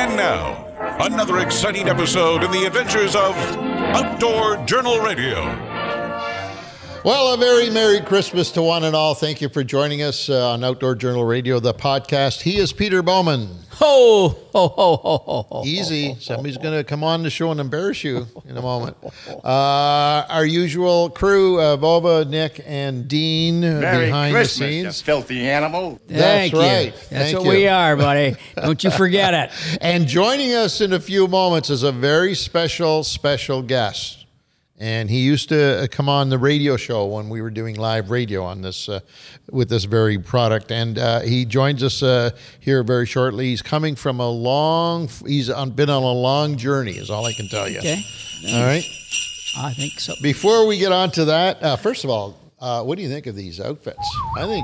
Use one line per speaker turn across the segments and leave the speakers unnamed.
And now, another exciting episode in the adventures of Outdoor Journal Radio.
Well, a very Merry Christmas to one and all. Thank you for joining us on Outdoor Journal Radio, the podcast. He is Peter Bowman.
Ho, ho, ho, ho, ho, ho.
Easy. Somebody's going to come on the show and embarrass you in a moment. Our usual crew, Vova, Nick, and Dean
Merry
behind
Christmas,
the scenes.
you filthy animal.
Thank you.
Right.
That's
Thank
what
you.
we are, buddy. Don't you forget it.
And joining us in a few moments is a very special guest. And he used to come on the radio show when we were doing live radio on this with this very product. And he joins us here very shortly. He's coming from been on a long journey is all I can tell you.
Okay.
All right.
I think so.
Before we get on to that, first of all, what do you think of these outfits? I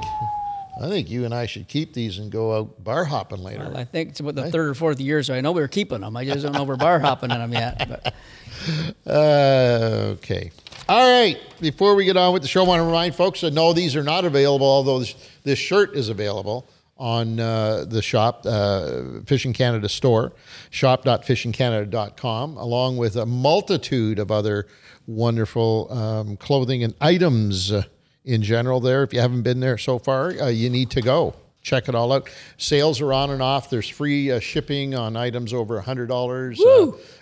think you and I should keep these and go out bar hopping later.
Well, I think it's about the third or fourth year, so I know we were keeping them. I just don't know if we're bar hopping in them yet. But.
Okay. All right. Before we get on with the show, I want to remind folks that no, these are not available, although this shirt is available on the shop, Fishing Canada store, shop.fishingcanada.com, along with a multitude of other wonderful clothing and items in general there. If you haven't been there so far, you need to go. Check it all out. Sales are on and off. There's free shipping on items over $100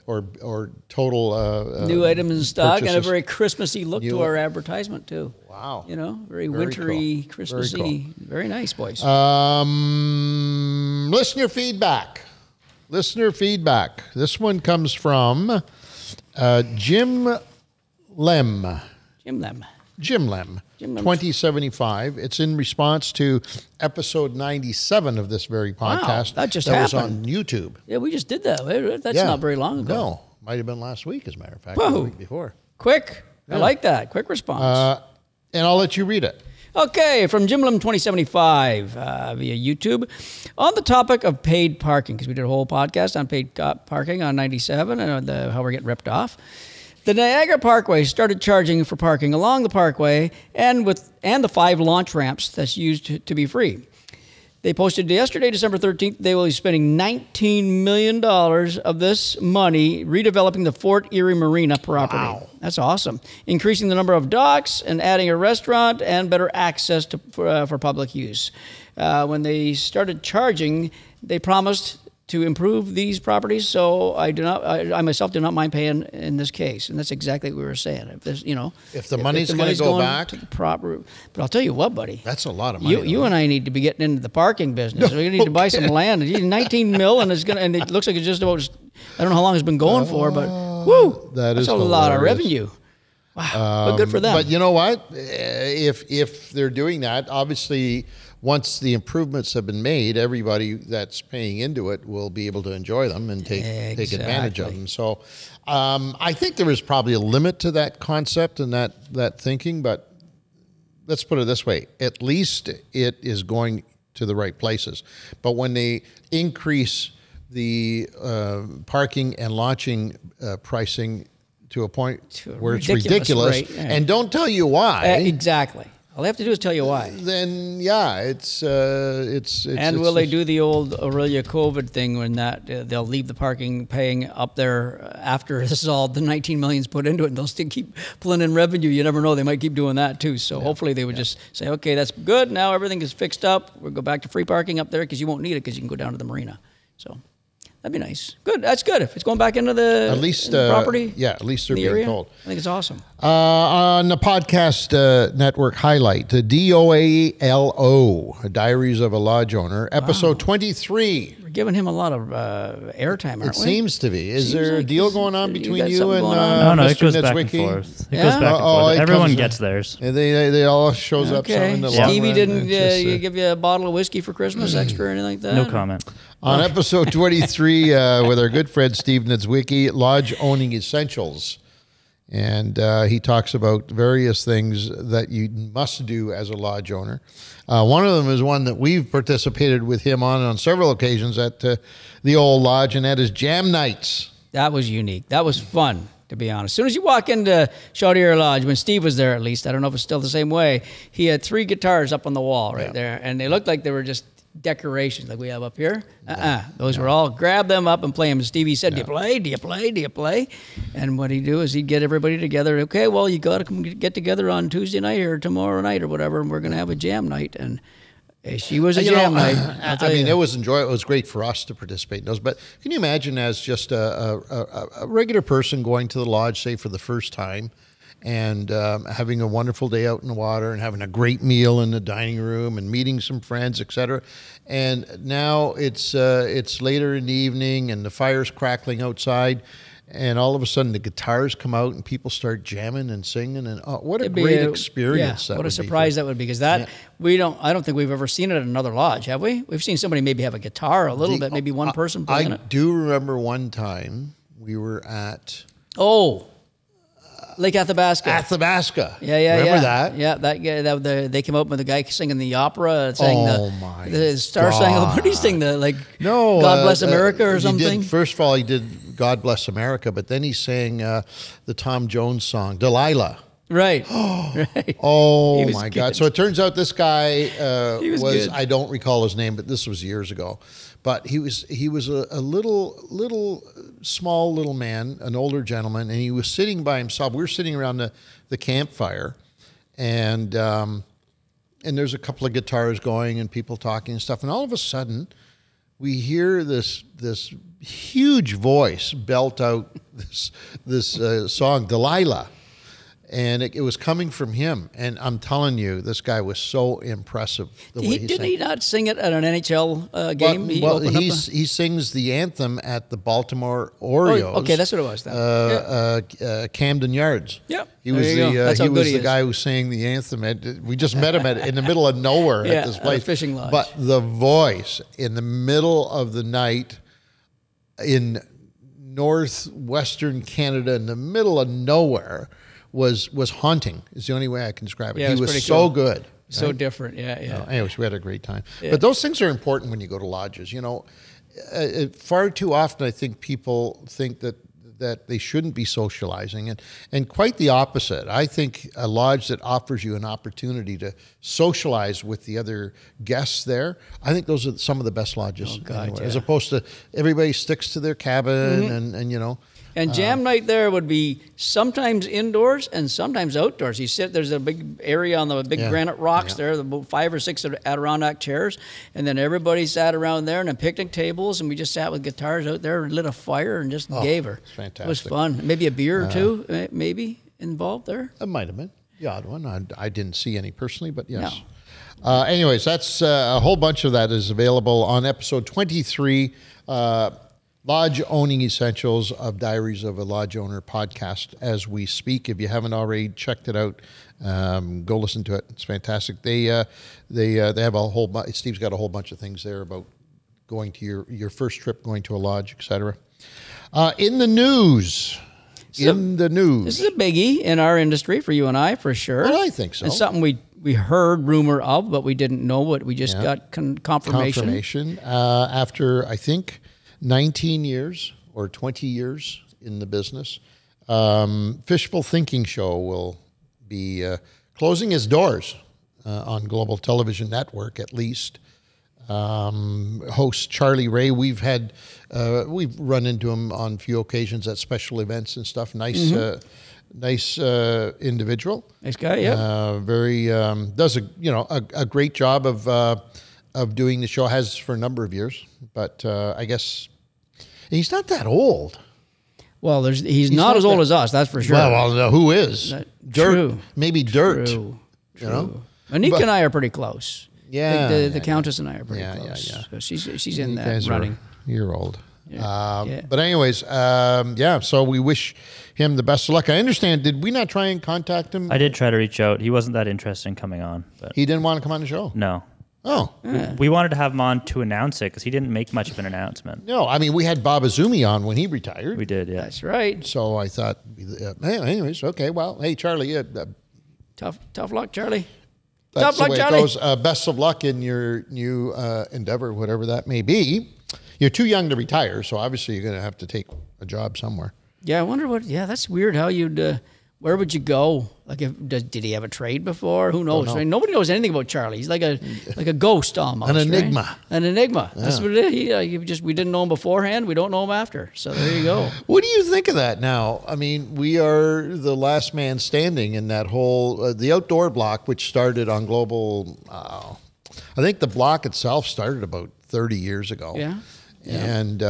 or total
new items in stock
purchases.
and a very Christmassy look to our advertisement, too.
Wow.
You know, very wintry,
cool.
Christmassy.
Very cool.
Very nice, boys.
Listener feedback. This one comes from Jim Lem.
Jim Lem.
2075. It's in response to episode 97 of this very podcast.
That just
was
happened.
on YouTube.
Yeah, we just did that. That's
Yeah.
not very long ago.
No, might have been last week, as a matter of fact,
Whoa.
or the week before.
Quick.
Yeah.
I like that. Quick response.
And I'll let you read it.
Okay, from Jim Lim 2075 via YouTube. On the topic of paid parking, because we did a whole podcast on paid parking on 97 and how we're getting ripped off. The Niagara Parkway started charging for parking along the parkway and the 5 launch ramps that's used to be free. They posted yesterday, December 13th, they will be spending $19 million of this money redeveloping the Fort Erie Marina property.
Wow.
That's awesome. Increasing the number of docks and adding a restaurant and better access for public use. When they started charging, they promised to improve these properties, so I myself do not mind paying in this case, and that's exactly what we were saying. If there's,
If the money's going to go back
to the proper, but I'll tell you what, buddy,
that's a lot of money.
You and I need to be getting into the parking business. We need to buy some land. 19 mil, and it looks like it's just about. I don't know how long it's been going for, but woo, that's a lot of revenue. Wow, but good for them.
But you know what? If they're doing that, obviously, once the improvements have been made, everybody that's paying into it will be able to enjoy them and take advantage of them. So I think there is probably a limit to that concept and that thinking, but let's put it this way. At least it is going to the right places. But when they increase the parking and launching pricing to a point where it's ridiculous,
rate, yeah.
And don't tell you why.
Exactly. All they have to do is tell you why.
Then it's
and will they do the old Aurelia COVID thing when they'll leave the parking paying up there after this is all the 19 million's put into it, and they'll still keep pulling in revenue? You never know; they might keep doing that too. So hopefully they would just say, okay, that's good. Now everything is fixed up. We'll go back to free parking up there because you won't need it because you can go down to the marina. So that'd be nice. Good. That's good. If it's going back into the property.
Yeah, at least they're
the
being
area,
told.
I think it's awesome.
On the podcast network highlight, the DOALO, Diaries of a Lodge Owner, episode 23.
We're giving him a lot of airtime, aren't we?
It seems to be. Is there a
like
deal going on between
got
you
something
and
going on?
No,
Mr.
it goes back and
Nitzwicki?
forth. It
Yeah?
goes back and forth. Everyone
comes-
gets theirs.
And they all shows up some
Okay.
in the
Stevie
long
didn't
run.
give you a bottle of whiskey for Christmas extra or anything like that?
No comment.
On episode 23 with our good friend Steve Nitzwicki, Lodge Owning Essentials. And he talks about various things that you must do as a lodge owner. One of them is one that we've participated with him on several occasions at the old lodge, and that is jam nights.
That was unique. That was fun, to be honest. As soon as you walk into Chaudière Lodge, when Steve was there at least, I don't know if it's still the same way, he had 3 guitars up on the wall right there, and they looked like they were just decorations like we have up here. Those were all, grab them up and play them. Stevie said, do you play? Do you play? Do you play? And what he'd do is he'd get everybody together. Okay, well, you got to come get together on Tuesday night or tomorrow night or whatever, and we're going to have a jam night. And she was a jam night.
I mean, it was enjoyable. It was great for us to participate in those. But can you imagine as just a regular person going to the lodge, say, for the first time, and having a wonderful day out in the water and having a great meal in the dining room and meeting some friends, etc. And now it's later in the evening and the fire's crackling outside, and all of a sudden the guitars come out and people start jamming and singing, and what a great experience that would be.
What a surprise that would be, because I don't think we've ever seen it at another lodge, have we? We've seen somebody maybe have a guitar a little bit, maybe one person playing it.
I do remember one time we were at
Lake Athabasca.
Yeah. Remember that?
Yeah, they came out with the guy singing the opera, sang the Star Spangled. What did he sing? God Bless America or something?
First of all, he did God Bless America, but then he sang the Tom Jones song, Delilah.
Right. Right.
Oh my God! So it turns out this guy was
good.
I don't recall his name, but this was years ago. But he was a small little man, an older gentleman, and he was sitting by himself. We were sitting around the campfire, and there's a couple of guitars going and people talking and stuff. And all of a sudden, we hear this huge voice belt out this song, Delilah. And it was coming from him. And I'm telling you, this guy was so impressive.
Didn't he not sing it at an NHL game?
He sings the anthem at the Baltimore Orioles.
Oh, okay, that's what it was then.
Camden Yards.
Yeah.
He was the guy who sang the anthem. We just met him in the middle of nowhere at this place.
At a fishing lodge.
But the voice in the middle of the night in northwestern Canada, in the middle of nowhere, was haunting, is the only way I can describe it.
Yeah,
he was so good.
So different, yeah.
Anyways, we had a great time. Yeah. But those things are important when you go to lodges. You know, far too often I think people think that they shouldn't be socializing, and quite the opposite. I think a lodge that offers you an opportunity to socialize with the other guests there, I think those are some of the best lodges anywhere, as opposed to everybody sticks to their cabin and you know.
And jam night there would be sometimes indoors and sometimes outdoors. There's a big area on the big granite rocks there, about 5 or 6 Adirondack chairs, and then everybody sat around there and picnic tables, and we just sat with guitars out there and lit a fire and just gave her.
It's fantastic.
It was fun. Maybe a beer or two, maybe involved there.
It might have been the odd one. I didn't see any personally, but yes. No. Anyways, that's a whole bunch of that is available on episode 23. Lodge Owning Essentials of Diaries of a Lodge Owner podcast as we speak. If you haven't already checked it out, go listen to it. It's fantastic. They have a whole bunch. Steve's got a whole bunch of things there about going to your first trip, going to a lodge, etc. In the news. This is a biggie in our industry for you and I, for sure. Well, I think so.
It's something we heard rumor of, but we didn't know what. We just got confirmation.
After, I think, 19 years or 20 years in the business, Fishful Thinking Show will be closing its doors on Global Television Network, at least. Host Charlie Ray, we've run into him on a few occasions at special events and stuff. Nice individual.
Nice guy, yeah.
Does a great job of doing the show, has for a number of years, but I guess he's not that old.
Well, he's not as old as us, that's for sure.
Well, who is?
True.
Maybe Dirt.
True.
You know?
Anika and I are pretty close.
Yeah.
The Countess and I are pretty close. Yeah. So she's in that running.
You're old.
Yeah.
But anyways, so we wish him the best of luck. I understand, did we not try and contact him?
I did try to reach out. He wasn't that interested in coming on. But
he didn't want to come on the show?
No.
Oh.
We wanted to have him on to announce it because he didn't make much of an announcement.
No, I mean, we had Bob Azumi on when he retired.
We did, yeah.
That's right.
So I thought, anyways, okay, well, hey, Charlie.
Tough luck, Charlie.
That's the way it goes. Best of luck in your new endeavor, whatever that may be. You're too young to retire, so obviously you're going to have to take a job somewhere.
Yeah, I wonder that's weird how you'd, Where would you go? Like, did he have a trade before? Who knows? Right? Nobody knows anything about Charlie. He's like a ghost almost.
An enigma.
Right? An enigma. Yeah. That's what it is. We didn't know him beforehand. We don't know him after. So there you go.
What do you think of that now? I mean, we are the last man standing in that whole the outdoor block, which started on Global. I think the block itself started about 30 years ago.
Yeah.
And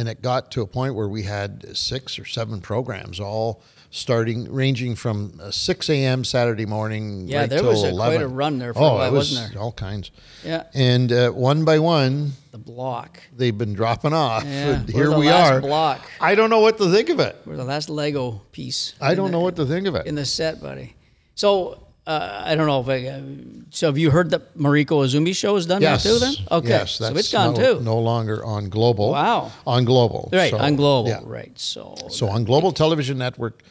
it got to a point where we had 6 or 7 programs, all ranging from 6 a.m. Saturday morning right
there
till
was
11.
quite a run there for a while, wasn't there?
All kinds.
Yeah.
And one by one,
the block.
They've been dropping off.
Yeah.
And here we are.
Block.
I don't know what to think of it.
We're the last Lego piece.
I don't know what to think of it.
In the set, buddy. So, I don't know if so have you heard that Mariko Izumi's show is done now too then? Okay.
Yes,
so it's gone too.
No longer on Global.
Wow.
On Global.
Right,
so,
on Global.
Yeah.
Right. So
on Global Television Network,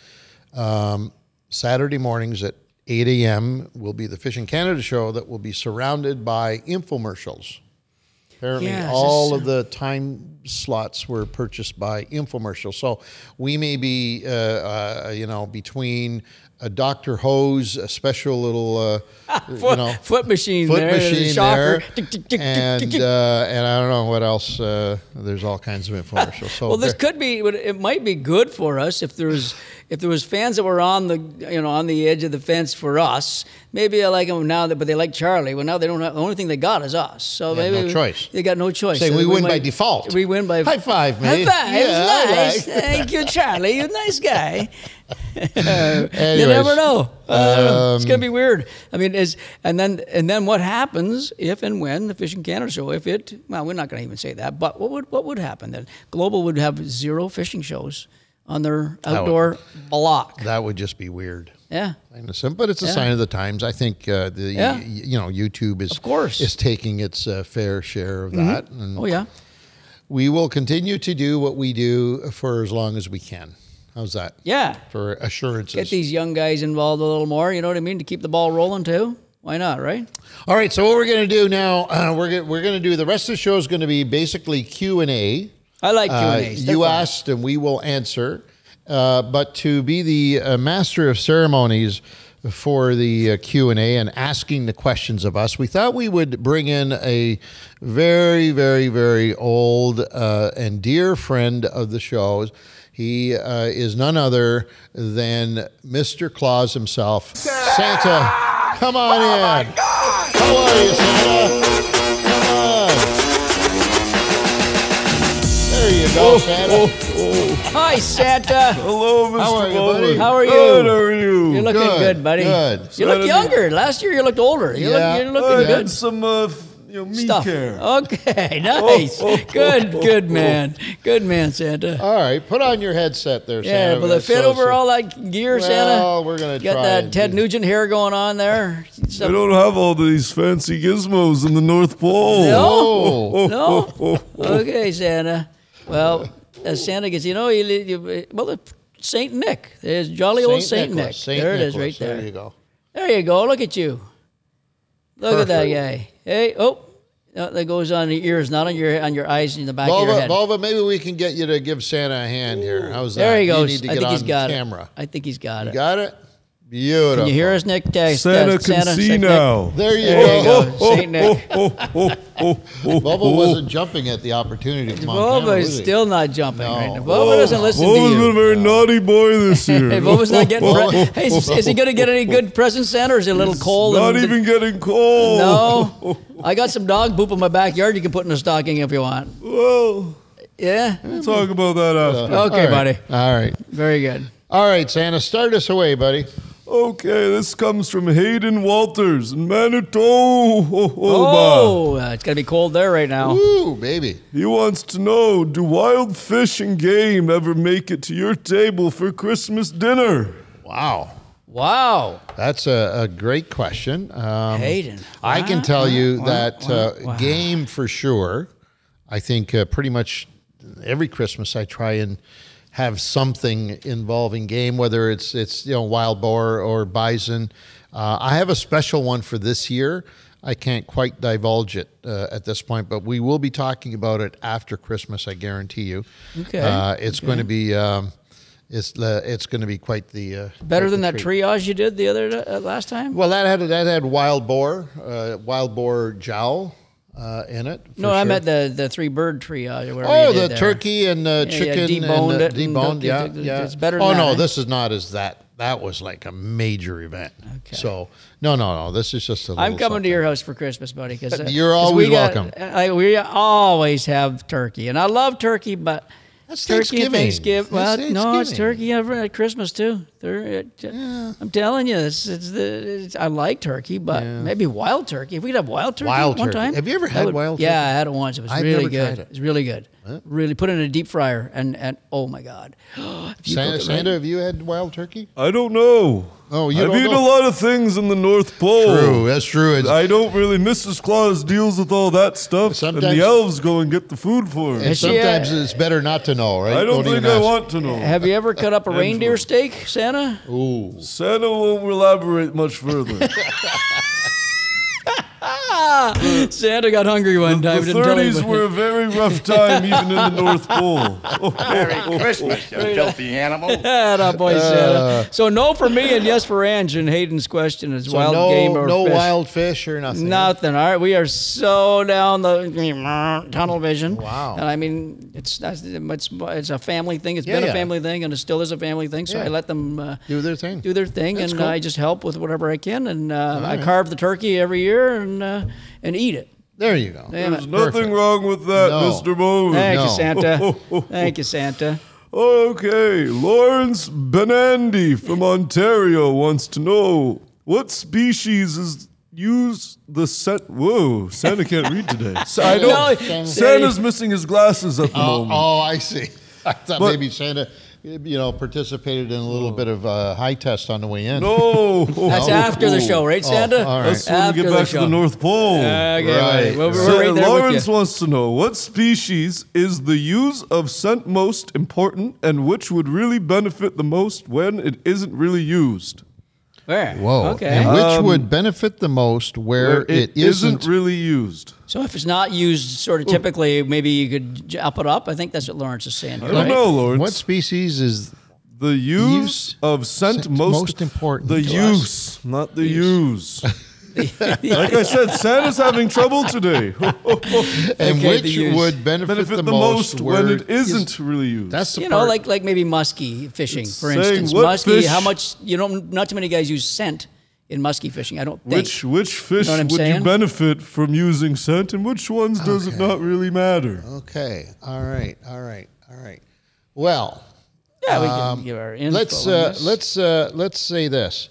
Saturday mornings at 8 a.m. will be the Fishing Canada show that will be surrounded by infomercials. Apparently, all of the time slots were purchased by infomercials. So we may be, between a Dr. Hose, a special little,
foot machine there,
and I don't know what else. There's all kinds of infomercials. So
well, this could be. It might be good for us if there was fans that were on the edge of the fence for us. Maybe I like them now, but they like Charlie. Well, now they don't have. The only thing they got is us. So maybe
no choice.
They got no choice.
Say we win by default.
We win by
high five, mate.
High five.
Yeah,
Nice. Thank you, Charlie. You're a nice guy. You
Anyways,
never know. It's gonna be weird. I mean, and then what happens if and when the Fishing Canada show? We're not gonna even say that. But what would happen then? Global would have 0 fishing shows on their outdoor block.
That would just be weird.
Yeah,
but it's a sign of the times. I think YouTube is taking its fair share of that. And
oh yeah,
we will continue to do what we do for as long as we can. How's that?
Yeah,
for assurances.
Get these young guys involved a little more. You know what I mean? To keep the ball rolling too. Why not? Right.
All right. So what we're going to do now? We're going to do the rest of the show is going to be basically Q&A.
I like Q&As.
You asked and we will answer. But to be the master of ceremonies for the Q&A and asking the questions of us, we thought we would bring in a very, very, very old and dear friend of the show. He is none other than Mr. Claus himself. Santa, come on in. How are you, Santa? Come on. There you go, Santa.
Hi, Santa.
Hello, Mr.
How are you, buddy?
How are you?
Good, how are you?
You're looking good, buddy.
Good.
You look younger. Last year you looked older. You're looking
I
good.
had some meat
Stuff.
care.
Okay, nice. Good man. Good man, Santa.
All right, put on your headset there, Santa.
Yeah, will it fit over all that gear, Santa?
Well, we're going to try.
Got that Ted Nugent hair going on there.
They don't have all these fancy gizmos in the North Pole.
No? Okay, Santa. Well, as Santa gets, Saint Nick. There's jolly old Saint Nick. There it is right there.
There you go.
There you go. Look at you. Look at that guy. Hey, that goes on your ears, not on your eyes in the back of your head.
Volva, maybe we can get you to give Santa a hand here. How's that?
There he goes.
You need to
I
get
think
on
he's got
camera.
it. I think he's got it.
Got it? Beautiful.
Can you hear us, Nick?
Santa can see now.
There you
go. Saint Nick.
Volva wasn't jumping at the opportunity to come on camera,
Volva is
was he?
still not jumping
No.
right now. Volva doesn't listen to
Volva's
you.
been a very naughty boy this year.
Hey, Volva's not getting. Hey, is he going to get any good presents, Santa, or is he a little cold?
Not even getting cold.
No. I got some dog poop in my backyard. You can put in a stocking if you want.
Well,
Yeah.
we'll talk about that after.
Okay, buddy.
All right.
Very good.
All right, Santa, start us away, buddy.
Okay, this comes from Hayden Walters in Manitoba.
Oh, it's going to be cold there right now.
Ooh, baby.
He wants to know, do wild fish and game ever make it to your table for Christmas dinner?
Wow.
Wow.
That's a great question.
Hayden.
I can tell you that game for sure. I think pretty much every Christmas I try and have something involving game, whether it's wild boar or bison. I have a special one for this year. I can't quite divulge it at this point, but we will be talking about it after Christmas, I guarantee you.
Okay.
It's going to be it's going to be quite the
Better
quite
than
the
that
treat.
triage you did the other last time?
Well, that had wild boar jowl in it.
No, I meant the 3-bird triage. Or whatever
Oh,
you did
the
there.
turkey and chicken
deboned
and
it.
deboned. Yeah, yeah.
It's better
Oh
than
no,
that, eh?
this is not as that. That was like a major event.
Okay.
So no. This is just a little
I'm coming
something.
to your house for Christmas, buddy. Cause,
You're always welcome.
We always have turkey, and I love turkey, but
That's
turkey and
Thanksgiving.
Thanksgiving. Well,
That's
no, it's
Thanksgiving.
turkey at Christmas too. I'm telling you, I like turkey, but maybe wild turkey. If we could have wild turkey
Wild
one
turkey.
time.
Have you ever
that
had
would-
wild turkey?
Yeah, I had it once. It was
I've
really
never
good.
tried it.
It was really good. Really put it in a deep fryer, and oh my God. If you cook it right-
Santa, have you had wild turkey?
I don't know.
Oh, you
I've
don't
eaten
know?
a lot of things in the North Pole.
True, that's true.
I don't really. Mrs. Claus deals with all that stuff, and
Sometimes-
the elves go and get the food for her.
And sometimes it's better not to know, right?
I don't think
even
I
ask.
want to know.
Have you ever cut up a reindeer steak, Santa?
Ooh.
Santa won't elaborate much further.
Santa got hungry one time.
The
didn't tell
30s
anybody.
were a very rough time, even in the North Pole.
Merry Christmas, you filthy animal.
Atta boy, Santa. So no for me and yes for Ange in Hayden's question is
So
wild
no,
game or
no
fish.
wild fish or nothing.
Nothing. All right, we are so down the tunnel vision.
Wow.
And I mean, it's a family thing. It's been a
Yeah.
family thing, and it still is a family thing. So
Yeah.
I let them
Do their thing.
do their thing,
That's
and
cool.
I just help with whatever I can. And I carve the turkey every year and eat it.
There you go.
Damn
There's
it.
nothing
Perfect.
wrong with that,
No.
Mr. Bowman.
Thank
No.
you, Santa. Thank you, Santa.
Okay, Lawrence Benandy from Ontario wants to know what species is use the scent. Whoa, Santa can't read today. I don't.
No,
Santa's missing his glasses at the moment.
Oh, I see. I thought
But-
maybe Santa, participated in a little bit of high test on the way in.
No,
That's after the show, right, Santa?
all right.
That's when we
After
get
the
back to
show.
the North Pole.
Okay,
Right.
well, we're
So
right there
Lawrence
with you.
wants to know what species is the use of scent most important, and which would really benefit the most when it isn't really used.
Where?
Whoa.
Okay.
And which would benefit the most where it isn't
really used.
So if it's not used sort of typically, maybe you could up it up. I think that's what Lawrence is saying.
I don't know, Lawrence.
What species is
The use of scent most
important
The
to
use, not the use. Like I said, Santa's having trouble today.
and
Okay, the
which
use.
would benefit the most
when
where
it isn't really used.
That's the
You
part.
know, like maybe muskie fishing,
It's
for
saying
instance.
what
Muskie,
fish-
how much, not too many guys use scent in muskie fishing, I don't think.
Which fish
know what I'm
would
saying?
you benefit from using scent, and which ones does it not really matter?
Okay. All right. Well,
Yeah, we can give our info
let's
on this.
let's say this.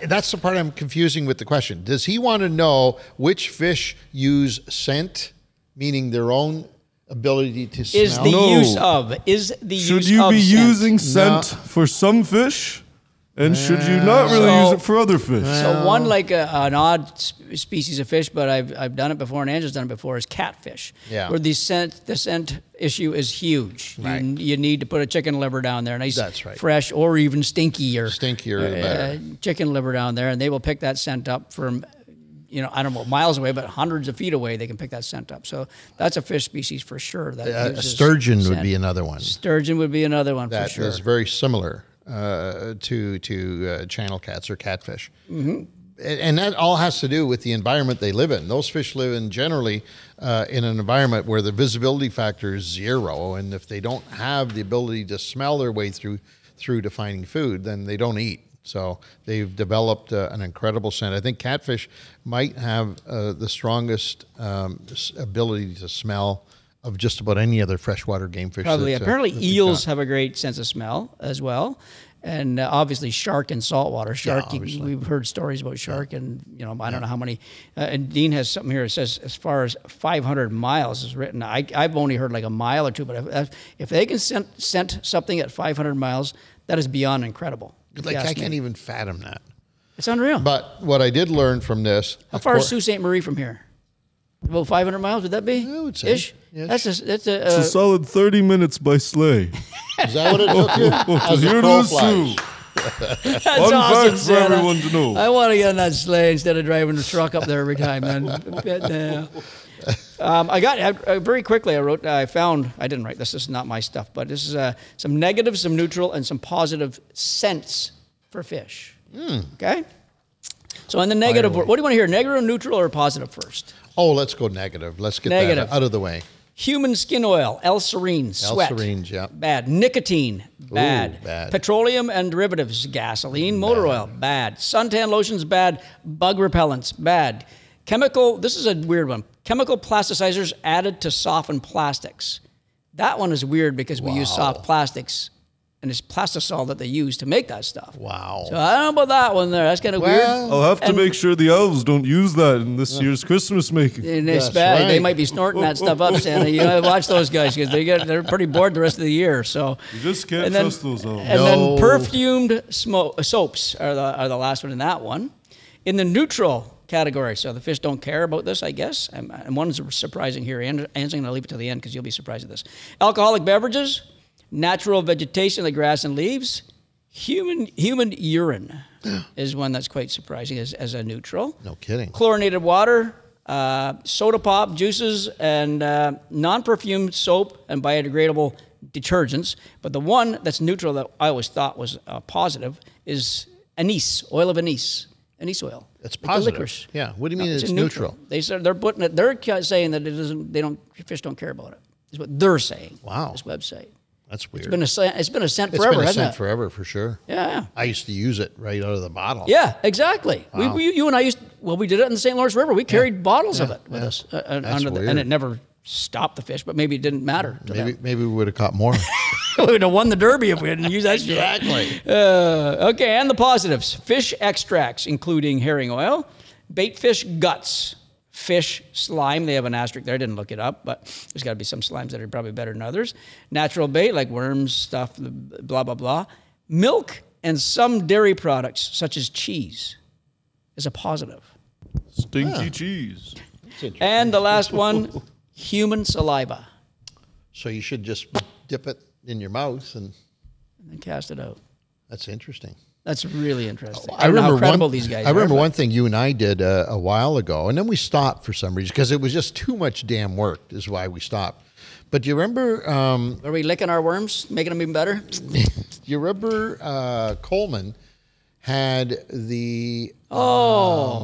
That's the part I'm confusing with the question. Does he want to know which fish use scent, meaning their own ability to smell?
Is the
No.
use of, is the
Should
use
you
of
be
scent.
using scent for some fish, and should you not really
So-
use it for other fish?
So one like an odd species of fish, but I've done it before, and Angela's done it before, is catfish.
Yeah.
Where the scent issue is huge.
Right.
You need to put a chicken liver down there, nice,
That's right.
fresh, or even stinkier.
Stinkier, the better.
Chicken liver down there, and they will pick that scent up from, I don't know, miles away, but hundreds of feet away, they can pick that scent up. So that's a fish species for sure. That
A
uses
sturgeon would
scent.
be another one.
Sturgeon would be another one
That
for sure.
is very similar to channel cats or catfish. Mm-hmm. And that all has to do with the environment they live in. Those fish live in generally in an environment where the visibility factor is 0, and if they don't have the ability to smell their way through to finding food, then they don't eat. So they've developed an incredible scent. I think catfish might have the strongest ability to smell of just about any other freshwater game fish.
Probably.
that,
Apparently,
that we've
eels
got.
have a great sense of smell as well. And obviously, shark in saltwater. Shark,
obviously.
we've heard stories about shark, and I don't know how many. And Dean has something here. It says as far as 500 miles is written. I've only heard like a mile or two, but if they can scent something at 500 miles, that is beyond incredible. if you
Like
ask
I can't
me.
even fathom that.
It's unreal.
But what I did learn from this,
How far is Sault Ste. Marie from here? About 500 miles, would that be?
I would say.
Ish?
Yes.
That's
It's a solid 30 minutes by sleigh.
is that what it took you? As the
Here it
crow
is,
flies.
too.
That's
Fun
awesome,
fact for
Santa.
everyone to know.
I want to get on that sleigh instead of driving the truck up there every time, man. Very quickly, I found, I didn't write this, this is not my stuff, but this is some negative, some neutral, and some positive scents for fish. Okay? So in the negative, what do you want to hear, negative, neutral, or positive first?
Oh, let's go negative. Let's get that out of the way.
Human skin oil, L-serine, sweat.
L-serines, yeah.
Bad. Nicotine, bad.
Ooh, bad.
Petroleum and derivatives, gasoline, motor oil, bad. Suntan lotions, bad. Bug repellents, bad. Chemical, this is a weird one. Chemical plasticizers added to soften plastics. That one is weird because we use soft plastics, and it's plastisol that they use to make that stuff.
Wow.
So I don't know about that one there. That's kind of weird.
I'll have to make sure the elves don't use that in this year's Christmas making.
And it's bad. They might be snorting that stuff up, Santa. You gotta watch those guys because they're pretty bored the rest of the year. So
You just can't trust those elves.
And then perfumed soaps are the last one in that one. In the neutral category, so the fish don't care about this, I guess. And one's surprising here. Anne's going to leave it to the end because you'll be surprised at this. Alcoholic beverages, natural vegetation like grass and leaves, human urine is one that's quite surprising as a neutral.
No kidding.
Chlorinated water, soda pop, juices, and non-perfumed soap and biodegradable detergents. But the one that's neutral that I always thought was positive is anise, oil of anise. Anise oil.
It's positive. Yeah. What do you mean it's neutral?
They said they're putting it. They're saying that it doesn't. Fish don't care about it. Is what they're saying.
Wow.
This website.
That's weird.
It's been a scent forever, hasn't it?
It's been a scent forever for sure.
Yeah.
I used to use it right out of the bottle.
Yeah, exactly.
Wow.
You and I we did it in the St. Lawrence River. We carried bottles of it with us,
That's weird.
and it never stopped the fish. But maybe it didn't matter to them.
Maybe we would have caught more.
We would have won the Derby if we hadn't used that.
Exactly.
Okay, and the positives. Fish extracts, including herring oil, bait fish guts, fish slime. They have an asterisk there. I didn't look it up, but there's got to be some slimes that are probably better than others. Natural bait, like worms, stuff, blah, blah, blah. Milk and some dairy products, such as cheese, is a positive.
Stinky cheese.
And the last one, human saliva.
So you should just dip it in your mouth and
cast it out.
That's interesting.
That's really interesting.
I remember
how credible these guys
I remember
are,
one thing you and I did a while ago, and then we stopped for some reason because it was just too much damn work is why we stopped. But do you remember...
Are we licking our worms, making them even better?
You remember Coleman had the... the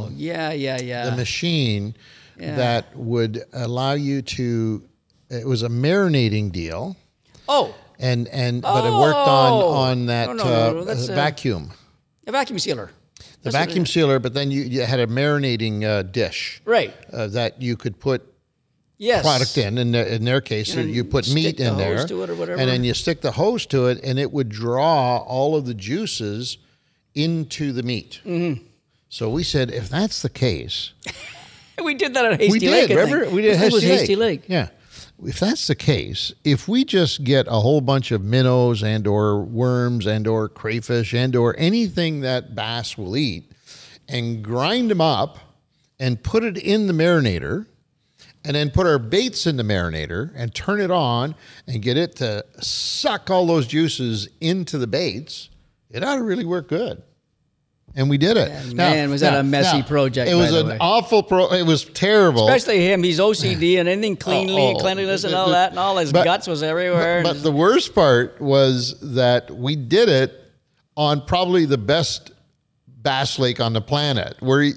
machine that would allow you to... It was a marinating deal.
Oh.
But it worked on that vacuum.
A vacuum sealer.
The vacuum sealer, but then you had a marinating dish.
Right.
That you could put
yes.
product in their case, you put meat in there,
to it or whatever.
and then you stick the hose to it, and it would draw all of the juices into the meat. Mm-hmm. So we said, if that's the case,
we did that at Hasty Lake.
Remember, we did
Hasty Lake.
Yeah. If that's the case, if we just get a whole bunch of minnows and or worms and or crayfish and or anything that bass will eat and grind them up and put it in the marinator and then put our baits in the marinator and turn it on and get it to suck all those juices into the baits, it ought to really work good. And we did it.
Man, was that a messy project?
It was an awful It was terrible.
Especially him. He's OCD and anything cleanliness and all that, and all his guts was everywhere.
But the worst part was that we did it on probably the best bass lake on the planet, where it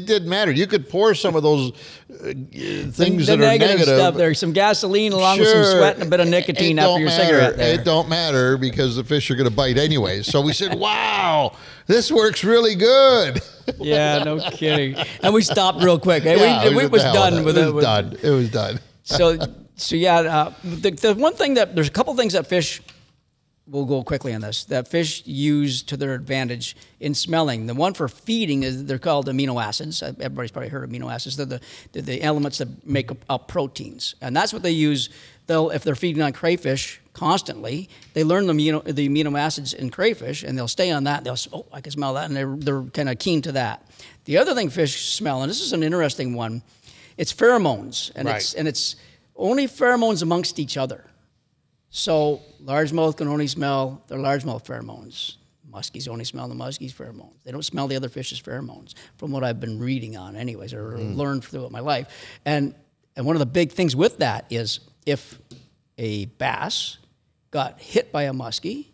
didn't matter. You could pour some of those things that are negative
stuff there, some gasoline along with some sweat and a bit of nicotine after your cigarette there.
It don't matter because the fish are going to bite anyways. So we said, wow, this works really good.
Yeah, no kidding. And we stopped real quick. We was done with it.
It was done.
So the one thing there's a couple things that fish, we'll go quickly on this, that fish use to their advantage in smelling. The one for feeding they're called amino acids. Everybody's probably heard of amino acids. They're the elements that make up proteins. And that's what they use. If they're feeding on crayfish constantly, they learn the amino acids in crayfish, and they'll stay on that. They'll say, I can smell that, and they're kind of keen to that. The other thing fish smell, and this is an interesting one, it's pheromones. And it's only pheromones amongst each other. So largemouth can only smell their largemouth pheromones. Muskies only smell the muskies pheromones. They don't smell the other fish's pheromones, from what I've been reading on anyways, or learned throughout my life. And And one of the big things with that is if a bass got hit by a muskie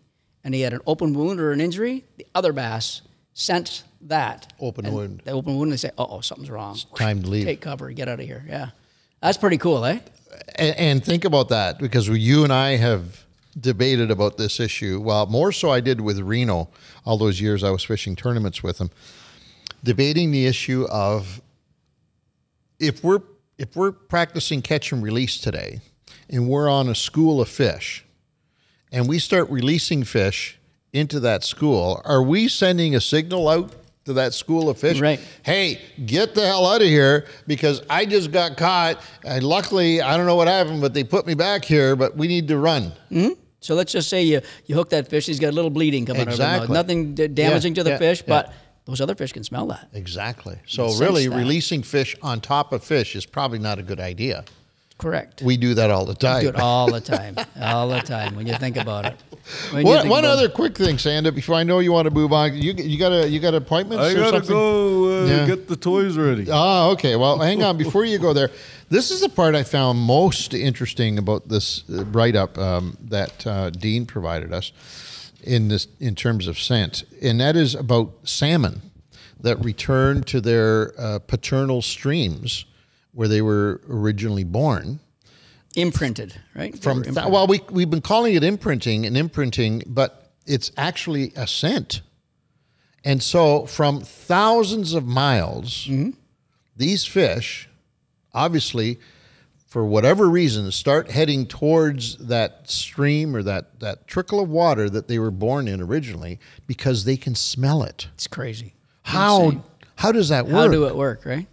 and he had an open wound or an injury, the other bass sensed that.
Open wound.
The open wound, and they say, uh-oh, something's wrong.
It's time to leave.
Take cover, get out of here. Yeah. That's pretty cool, eh?
And think about that, because you and I have debated about this issue. Well, more so I did with Reno all those years I was fishing tournaments with him, debating the issue of if we're practicing catch and release today and we're on a school of fish and we start releasing fish into that school, are we sending a signal out to that school of fish?
Right.
Hey, get the hell out of here, because I just got caught. And luckily, I don't know what happened, but they put me back here, but we need to run.
Mm-hmm. So let's just say you hook that fish. He's got a little bleeding coming out of his mouth. Nothing damaging to the fish, but those other fish can smell that.
Exactly. So really, releasing fish on top of fish is probably not a good idea.
Correct.
We do that all the time.
We do it all the time. All the time when you think about it.
One other quick thing, Sanda, before I know you want to move on. You got appointments
I
or
gotta
something?
go get the toys ready.
Oh, okay. Well, hang on. Before you go there, this is the part I found most interesting about this write-up that Dean provided us in terms of scent, and that is about salmon that return to their paternal streams where they were originally born.
Imprinted, right?
Well, we've been calling it imprinting, but it's actually a scent. And so from thousands of miles, these fish, obviously, for whatever reason, start heading towards that stream or that trickle of water that they were born in originally, because they can smell it.
It's crazy.
How does that work?
How do it work, right?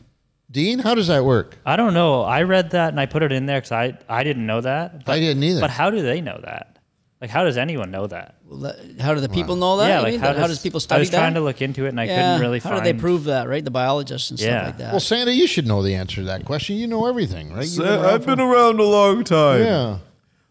Dean, how does that work?
I don't know. I read that and I put it in there because I didn't know that.
I didn't either.
But how do they know that? Like, how does anyone know that?
How do the people know that?
Yeah,
like how does people study that?
I was trying to look into it and I couldn't really find.
How do they prove that, right? The biologists and stuff like that.
Well, Santa, you should know the answer to that question. You know everything, right?
I've been around a long time.
Yeah.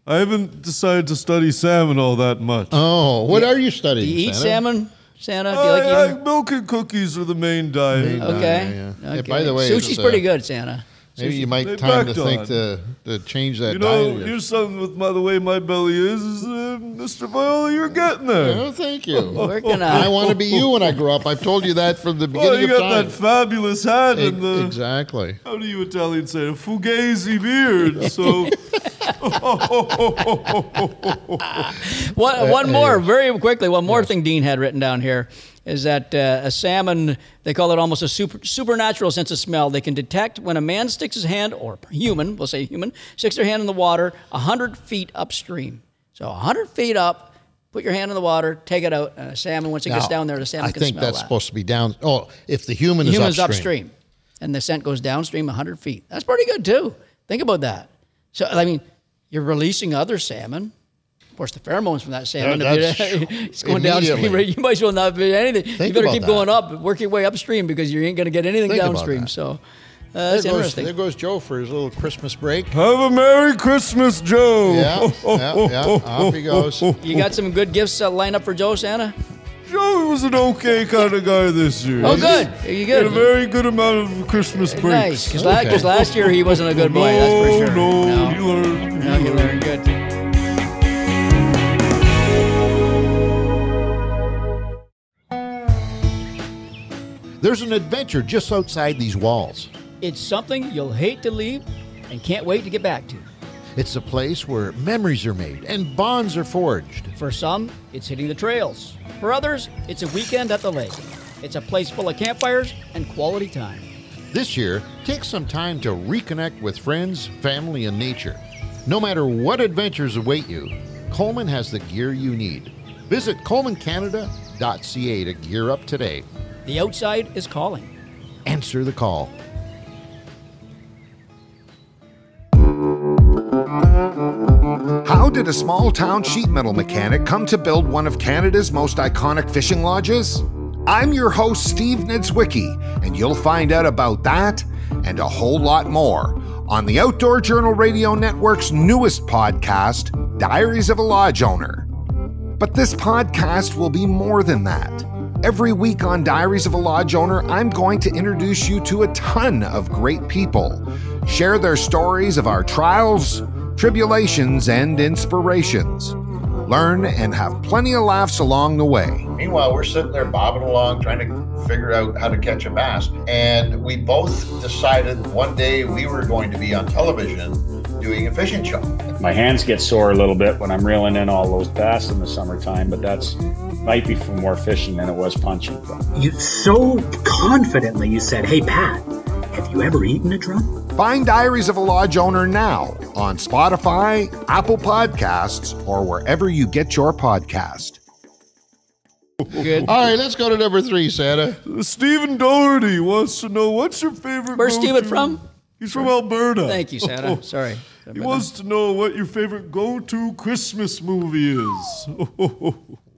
I haven't decided to study salmon all that much.
Oh, what are you studying,
Do you eat
Santa?
salmon, Santa? Do you like eating?
Milk and cookies are the main diet.
Okay.
Yeah, by the way,
sushi's pretty good, Santa.
Maybe you might
They
time to
backed
think
on.
to change that
You know,
diet.
here's something with the way my belly is Mr. Viola, you're getting there.
Oh, thank you.
Working on
I
it.
want to be you when I grow up. I've told you that from the beginning
Well, you
of
got
time.
that fabulous hat and the,
Exactly.
how do you Italians say, a fugazi beard. So,
One more, very quickly, one more thing Dean had written down here is that a salmon, they call it almost a supernatural sense of smell. They can detect when a man sticks his hand, or human, we'll say human, sticks their hand in the water 100 feet upstream. So 100 feet up, put your hand in the water, take it out, and a salmon, once it gets down there, the salmon can smell that.
I think that's supposed to be down. Oh, if the human is upstream.
And the scent goes downstream 100 feet. That's pretty good, too. Think about that. So, I mean, you're releasing other salmon. Of course, the pheromones from that salmon, it's going downstream, right? You might as well not be anything. You better keep going up, work your way upstream, because you ain't going to get anything downstream. So that's interesting.
There goes Joe for his little Christmas break.
have a Merry Christmas, Joe.
Yeah. Off he goes.
You got some good gifts lined up for Joe, Santa?
Joe was an okay kind of guy this year.
Oh, good. You
Had a
good.
very good amount of Christmas breaks.
Nice, because last year he wasn't a good boy, that's for sure.
No, he learned.
No, he learned good.
There's an adventure just outside these walls.
It's something you'll hate to leave and can't wait to get back to.
It's a place where memories are made and bonds are forged.
For some, it's hitting the trails. For others, it's a weekend at the lake. It's a place full of campfires and quality time.
This year, take some time to reconnect with friends, family, and nature. No matter what adventures await you, Coleman has the gear you need. Visit colemancanada.ca to gear up today.
The outside is calling.
Answer the call.
How did a small-town sheet metal mechanic come to build one of Canada's most iconic fishing lodges? I'm your host, Steve Niedzwicki, and you'll find out about that and a whole lot more on the Outdoor Journal Radio Network's newest podcast, Diaries of a Lodge Owner. But this podcast will be more than that. Every week on Diaries of a Lodge Owner, I'm going to introduce you to a ton of great people, share their stories of our trials, tribulations, and inspirations. Learn and have plenty of laughs along the way.
Meanwhile, we're sitting there bobbing along trying to figure out how to catch a bass. And we both decided one day we were going to be on television doing a fishing show.
My hands get sore a little bit when I'm reeling in all those bass in the summertime, but might be for more fishing than it was punching.
You so confidently you said, "Hey Pat, have you ever eaten a drum?"
Find Diaries of a Lodge Owner now on Spotify, Apple Podcasts, or wherever you get your podcast.
Good.
All right, let's go to number 3, Santa.
Stephen Doherty wants to know, what's your favorite
Where's
go-to-
Steven from?
He's from Alberta.
Thank you, Santa. Sorry.
He wants to know what your favorite go-to Christmas movie is.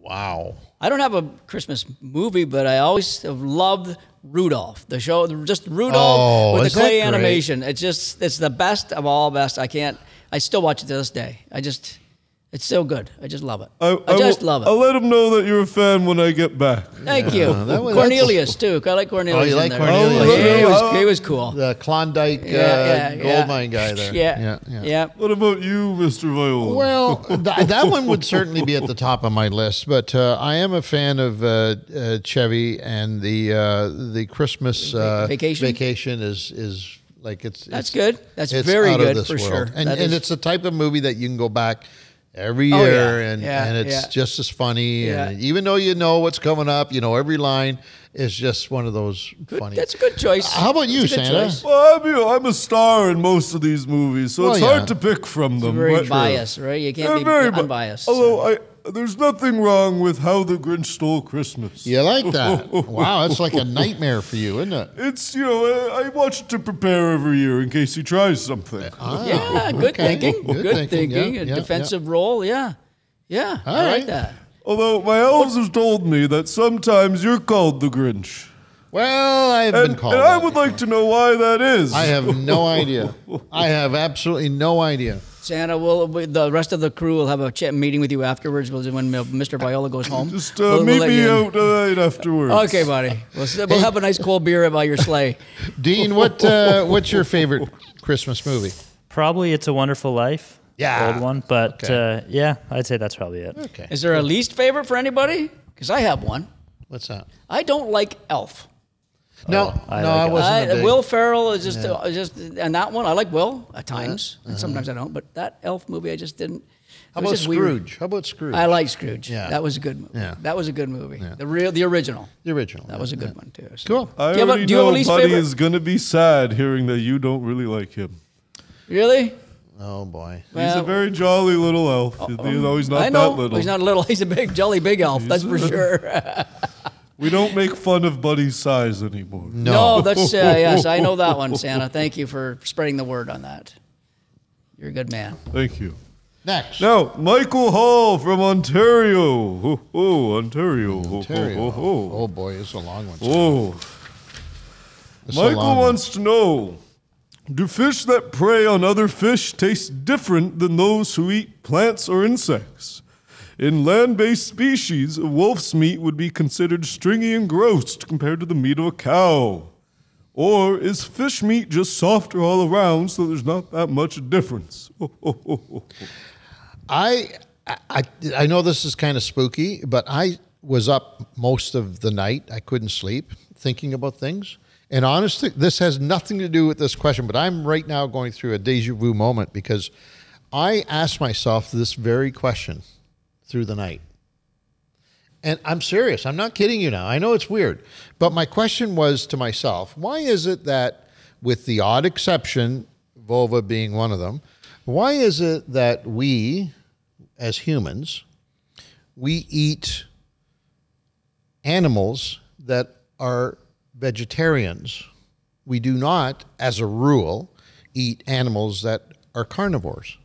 Wow.
I don't have a Christmas movie, but I always have loved Rudolph, the show, just Rudolph with
is
the clay
that great?
animation. It's the best of all best. I still watch it to this day. It's so good. I just love it. I just love it.
I'll let him know that you're a fan when I get back.
Thank you.
that's-
Cornelius, too. I like Cornelius.
Oh, you like
in there.
Cornelius?
Yeah, he was cool.
The Klondike
Yeah.
gold mine guy there.
Yeah.
What about you, Mr. Viola?
Well, that one would certainly be at the top of my list, but I am a fan of Chevy, and the Christmas vacation is like
That's good. That's
it's
very
out of
good
this
for
world.
sure.
And
That is-
it's the type of movie that you can go back every
Oh,
year,
yeah.
and
Yeah,
it's
yeah.
just as funny.
Yeah.
And even though you know what's coming up, you know every line is just one of those funny.
That's a good choice.
How about you,
That's a good
Santa?
choice.
Well, I'm a star in most of these movies, so it's
Well, yeah.
hard to pick from them.
Very
but-
biased, right? You can't
They're
be
very
unbiased.
Although there's nothing wrong with How the Grinch Stole Christmas.
You like that? Wow, that's like a nightmare for you, isn't it?
It's, I watch it to prepare every year in case he tries something.
Yeah, good thinking. Good thinking.
Yeah,
A
yeah,
defensive role. Yeah. Yeah.
All
I like
right.
that.
Although my elves have told me that sometimes you're called the Grinch.
Well, I have been
And
called.
I
that.
would like to know why that is.
I have no idea. I have absolutely no idea.
Santa, the rest of the crew will have a meeting with you afterwards when Mr. Viola goes home.
Just
We'll
meet
let
me
you in.
out tonight afterwards.
Okay, buddy. We'll have a nice cold beer by your sleigh.
Dean, what's your favorite Christmas movie?
Probably It's a Wonderful Life.
Yeah.
Old one. But
Okay.
yeah, I'd say that's probably it.
Okay.
Is there a least favorite for anybody? Because I have one.
What's that?
I don't like Elf.
No,
I
no,
like
I
it.
wasn't. a big-
Will Ferrell is just, and that one I like Will at times, and sometimes I don't. But that Elf movie, I just didn't.
How
it was
about
just weird.
Scrooge? How about Scrooge?
I like Scrooge.
Yeah.
That was a good movie.
Yeah.
That was a good movie. The original.
the original.
That was a good one too. So.
Cool.
I
Do you have a-
already
do you have a
know
least
Buddy
favorite?
is going to be sad hearing that you don't really like him.
Really?
Oh boy.
He's a very jolly little elf. Though he's not
I know.
that little.
He's not little. He's a big, jolly big elf. That's for sure.
We don't make fun of Buddy's size anymore.
No, that's yes. I know that one, Santa. Thank you for spreading the word on that. You're a good man.
Thank you.
Next.
Now, Michael Hall from Ontario. Ontario.
Ontario. Oh boy, it's a long one.
Oh.
It's a
Michael
long one.
wants to know, do fish that prey on other fish taste different than those who eat plants or insects? In land-based species, a wolf's meat would be considered stringy and gross compared to the meat of a cow. Or is fish meat just softer all around so there's not that much difference?
I know this is kind of spooky, but I was up most of the night. I couldn't sleep thinking about things. And honestly, this has nothing to do with this question, but I'm right now going through a deja vu moment because I asked myself this very question through the night. And I'm serious. I'm not kidding you now. I know it's weird. But my question was to myself, why is it that, with the odd exception, vulva being one of them, why is it that we, as humans, we eat animals that are vegetarians? We do not, as a rule, eat animals that are carnivores.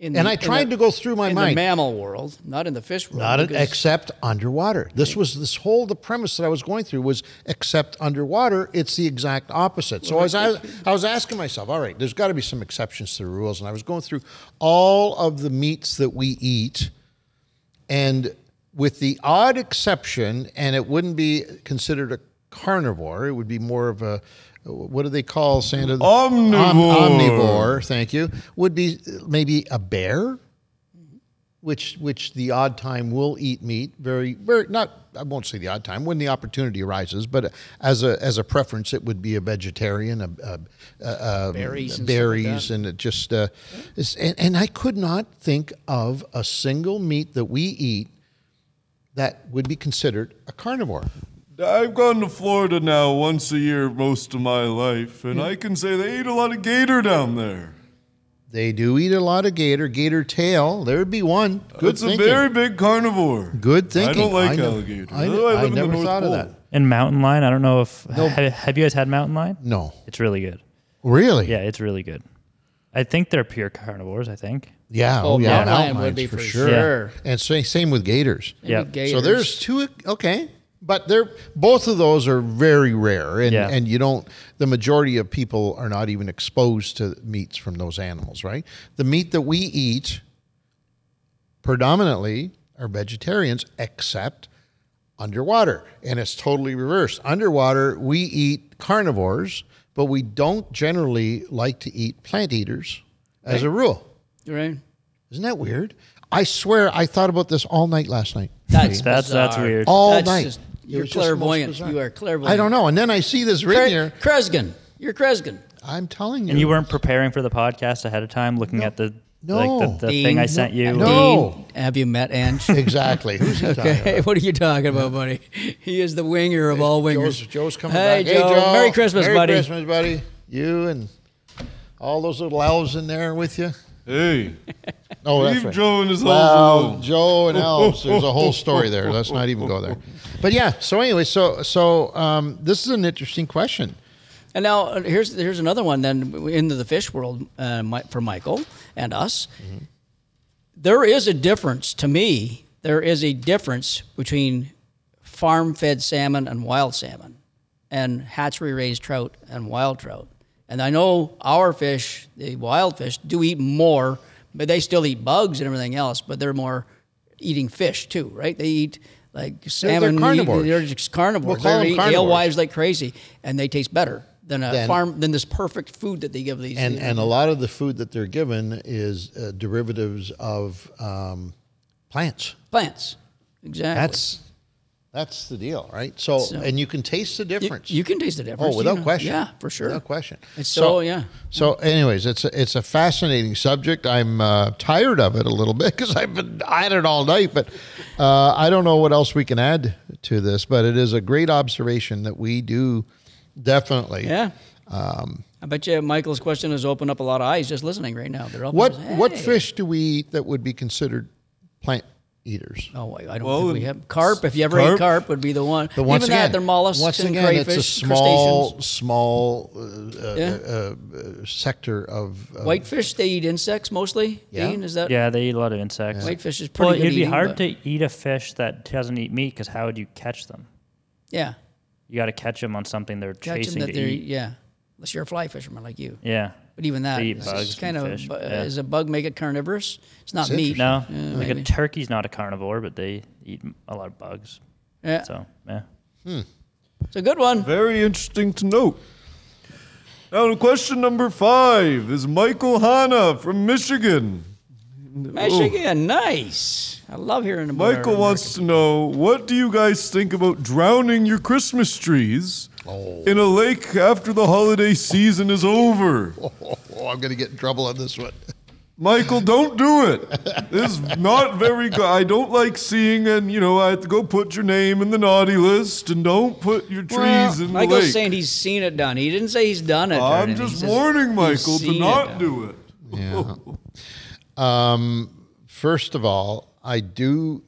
And I tried to go through my mind.
In the mammal world, not in the fish world.
Not
because-
except underwater. This was the premise that I was going through was except underwater, it's the exact opposite. So I was asking myself, all right, there's got to be some exceptions to the rules. And I was going through all of the meats that we eat, and with the odd exception, and it wouldn't be considered a carnivore. It would be more of a, what do they call, Santa?
Omnivore.
Omnivore, thank you. Would be maybe a bear, which the odd time will eat meat. Very, not, I won't say the odd time, when the opportunity arises, but as a preference, it would be a vegetarian, berries and it just, and I could not think of a single meat that we eat that would be considered a carnivore.
I've gone to Florida now once a year most of my life, and I can say they eat a lot of gator down there.
They do eat a lot of gator tail. There would be one. Good
It's
thinking.
a very big carnivore.
Good thinking.
I don't like alligators.
I never thought of that.
And mountain lion, I don't know if have you guys had mountain lion?
No.
It's really good.
Really?
Yeah, it's really good. I think they're pure carnivores, I think.
Yeah.
Oh,
yeah.
mountain lion
Mountain
would be
lions
for sure.
Yeah.
And same with gators.
Yeah.
So there's two. Okay. But both of those are very rare, and you don't. The majority of people are not even exposed to meats from those animals, right? The meat that we eat predominantly are vegetarians, except underwater, and it's totally reversed. Underwater, we eat carnivores, but we don't generally like to eat plant eaters as a rule.
Right.
Isn't that weird? I swear, I thought about this all night last night.
That's
weird.
All night.
Just, you're
It was just the most
clairvoyant.
bizarre.
You are clairvoyant.
I don't know. And then I see this written here.
Kresgen. You're Kresgen.
I'm telling you.
And you weren't preparing for the podcast ahead of time, looking at the
No.
the thing I sent you.
No.
Dean, have you met Ange?
Exactly. Who's he talking
Okay,
about?
what are you talking about, buddy? He is the winger of all wingers.
Joe's coming
Hey,
back.
Joe. Merry Christmas, buddy.
Merry Christmas, buddy. You and all those little elves in there with you.
Hey,
Oh, that's
leave
right.
Joe and his
Well,
elves alone.
Joe and elves. There's a whole story there. Let's not even go there. But yeah. So anyway, so this is an interesting question.
And now here's another one then into the fish world for Michael and us. Mm-hmm. There is a difference to me. There is a difference between farm-fed salmon and wild salmon, and hatchery-raised trout and wild trout. And I know our fish, the wild fish, do eat more, but they still eat bugs and everything else. But they're more eating fish too, right? They eat like salmon.
They're carnivores.
They're just carnivores.
We'll call
They
them
eat
carnivores.
alewives like crazy, and they taste better than than this perfect food that they give these.
And a lot of the food that they're given is derivatives of plants.
Plants, exactly.
That's the deal, right? So and you can taste the difference.
You can taste the difference.
Oh, without question.
Yeah, for sure.
Without question.
It's yeah.
So, anyways, it's a fascinating subject. I'm tired of it a little bit because I've been at it all night. But I don't know what else we can add to this. But it is a great observation that we do definitely.
Yeah. I bet you Michael's question has opened up a lot of eyes just listening right now. They're
What fish do we eat that would be considered plant eaters?
Oh, I don't think we have carp. If you ever ate carp, would be the one.
But once
Even
again,
that, they're mollusks
once
and
again,
crayfish,
it's a
crustaceans.
small sector of
Whitefish, they eat insects mostly.
Yeah.
Dean, is that?
Yeah, they eat a lot of insects.
Whitefish is pretty
Well,
good
it'd be
eating,
hard
but-
to eat a fish that doesn't eat meat because how would you catch them?
Yeah.
You got to catch them on something they're
Catch
chasing
them that
to
they're
eat.
Yeah. Unless you're a fly fisherman like you.
Yeah.
But even that,
They eat
is
bugs
kind
and
of
fish, yeah.
does a bug make it carnivorous? It's not meat.
No,
Yeah,
like
maybe.
a turkey's not a carnivore, but they eat a lot of bugs.
Yeah.
So, yeah.
It's a good one.
Very interesting to note. Now, question number 5 is Michael Hanna from Michigan.
Michigan, nice. I love hearing about
Michael
our
wants to know, what do you guys think about drowning your Christmas trees in a lake after the holiday season is over?
I'm going to get in trouble on this one.
Michael, don't do it. This is not very good. I don't like seeing, and I have to go put your name in the naughty list, and don't put your trees in the
Michael's
lake.
saying he's seen it done. He didn't say he's done it.
I'm just warning Michael to not do it.
Yeah. First of all, I don't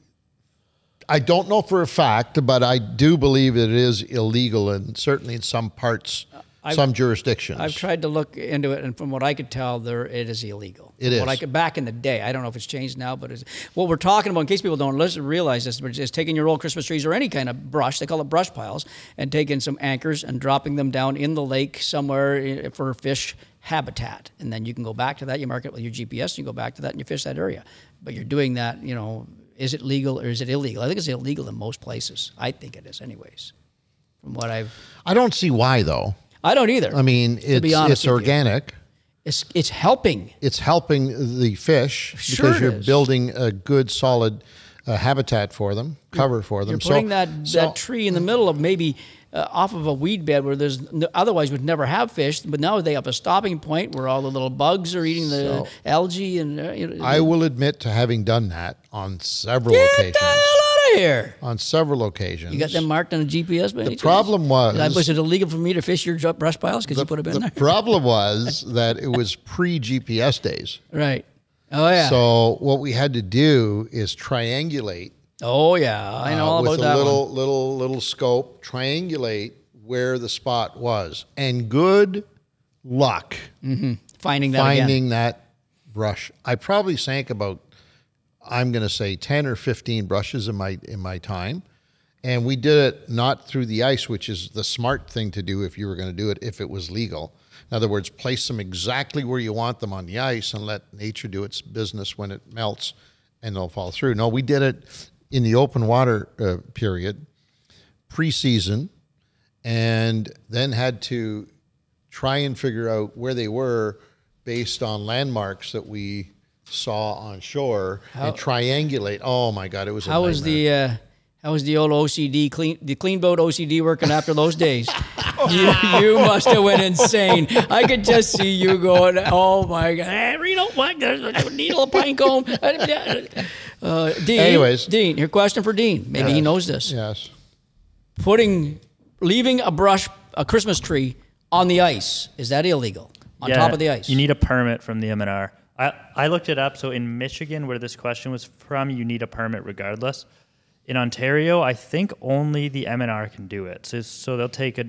know for a fact, but I do believe it is illegal, and certainly in some parts, some jurisdictions.
I've tried to look into it, and from what I could tell, it is illegal.
It is.
Back in the day. I don't know if it's changed now, but what we're talking about, in case people don't realize this, is taking your old Christmas trees or any kind of brush, they call it brush piles, and taking some anchors and dropping them down in the lake somewhere for fish habitat. And then you can go back to that, you mark it with your GPS, and you go back to that, and you fish that area. But you're doing that, Is it legal or is it illegal? I think it's illegal in most places. I think it is, anyways. From what
I don't see why though.
I don't either.
I mean, it's organic.
It's helping.
It's helping the fish because you're building a good, solid habitat for them, cover for them.
You're putting that tree in the middle of maybe off of a weed bed where there's otherwise would never have fish, but now they have a stopping point where all the little bugs are eating the algae. And
I will admit to having done that on several occasions.
Get the hell out of here!
On several occasions.
You got them marked on a GPS?
The problem was
it illegal for me to fish your brush piles because you put them in there?
The problem was that it was pre-GPS days.
Right. Oh yeah.
So what we had to do is triangulate.
Oh yeah, I know all about that.
With a little scope, triangulate where the spot was, and good luck
finding
that brush. I probably sank about, I'm going to say 10 or 15 brushes in my time, and we did it not through the ice, which is the smart thing to do if you were going to do it if it was legal. In other words, place them exactly where you want them on the ice and let nature do its business when it melts, and they'll fall through. No, we did it in the open water period, pre-season, and then had to try and figure out where they were based on landmarks that we saw on shore and triangulate. Oh my God, it was a nightmare.
How was the old OCD, the clean boat OCD working after those days? You must have went insane. I could just see you going, oh my God, hey, Reno, what? There's a needle, a pine cone. Dean,
anyways.
Dean, your question for Dean. Maybe he knows this.
Yes.
Leaving a Christmas tree on the ice, is that illegal? On top of the ice?
You need a permit from the MNR. I looked it up. So in Michigan, where this question was from, you need a permit regardless. In Ontario, I think only the MNR can do it. So they'll take a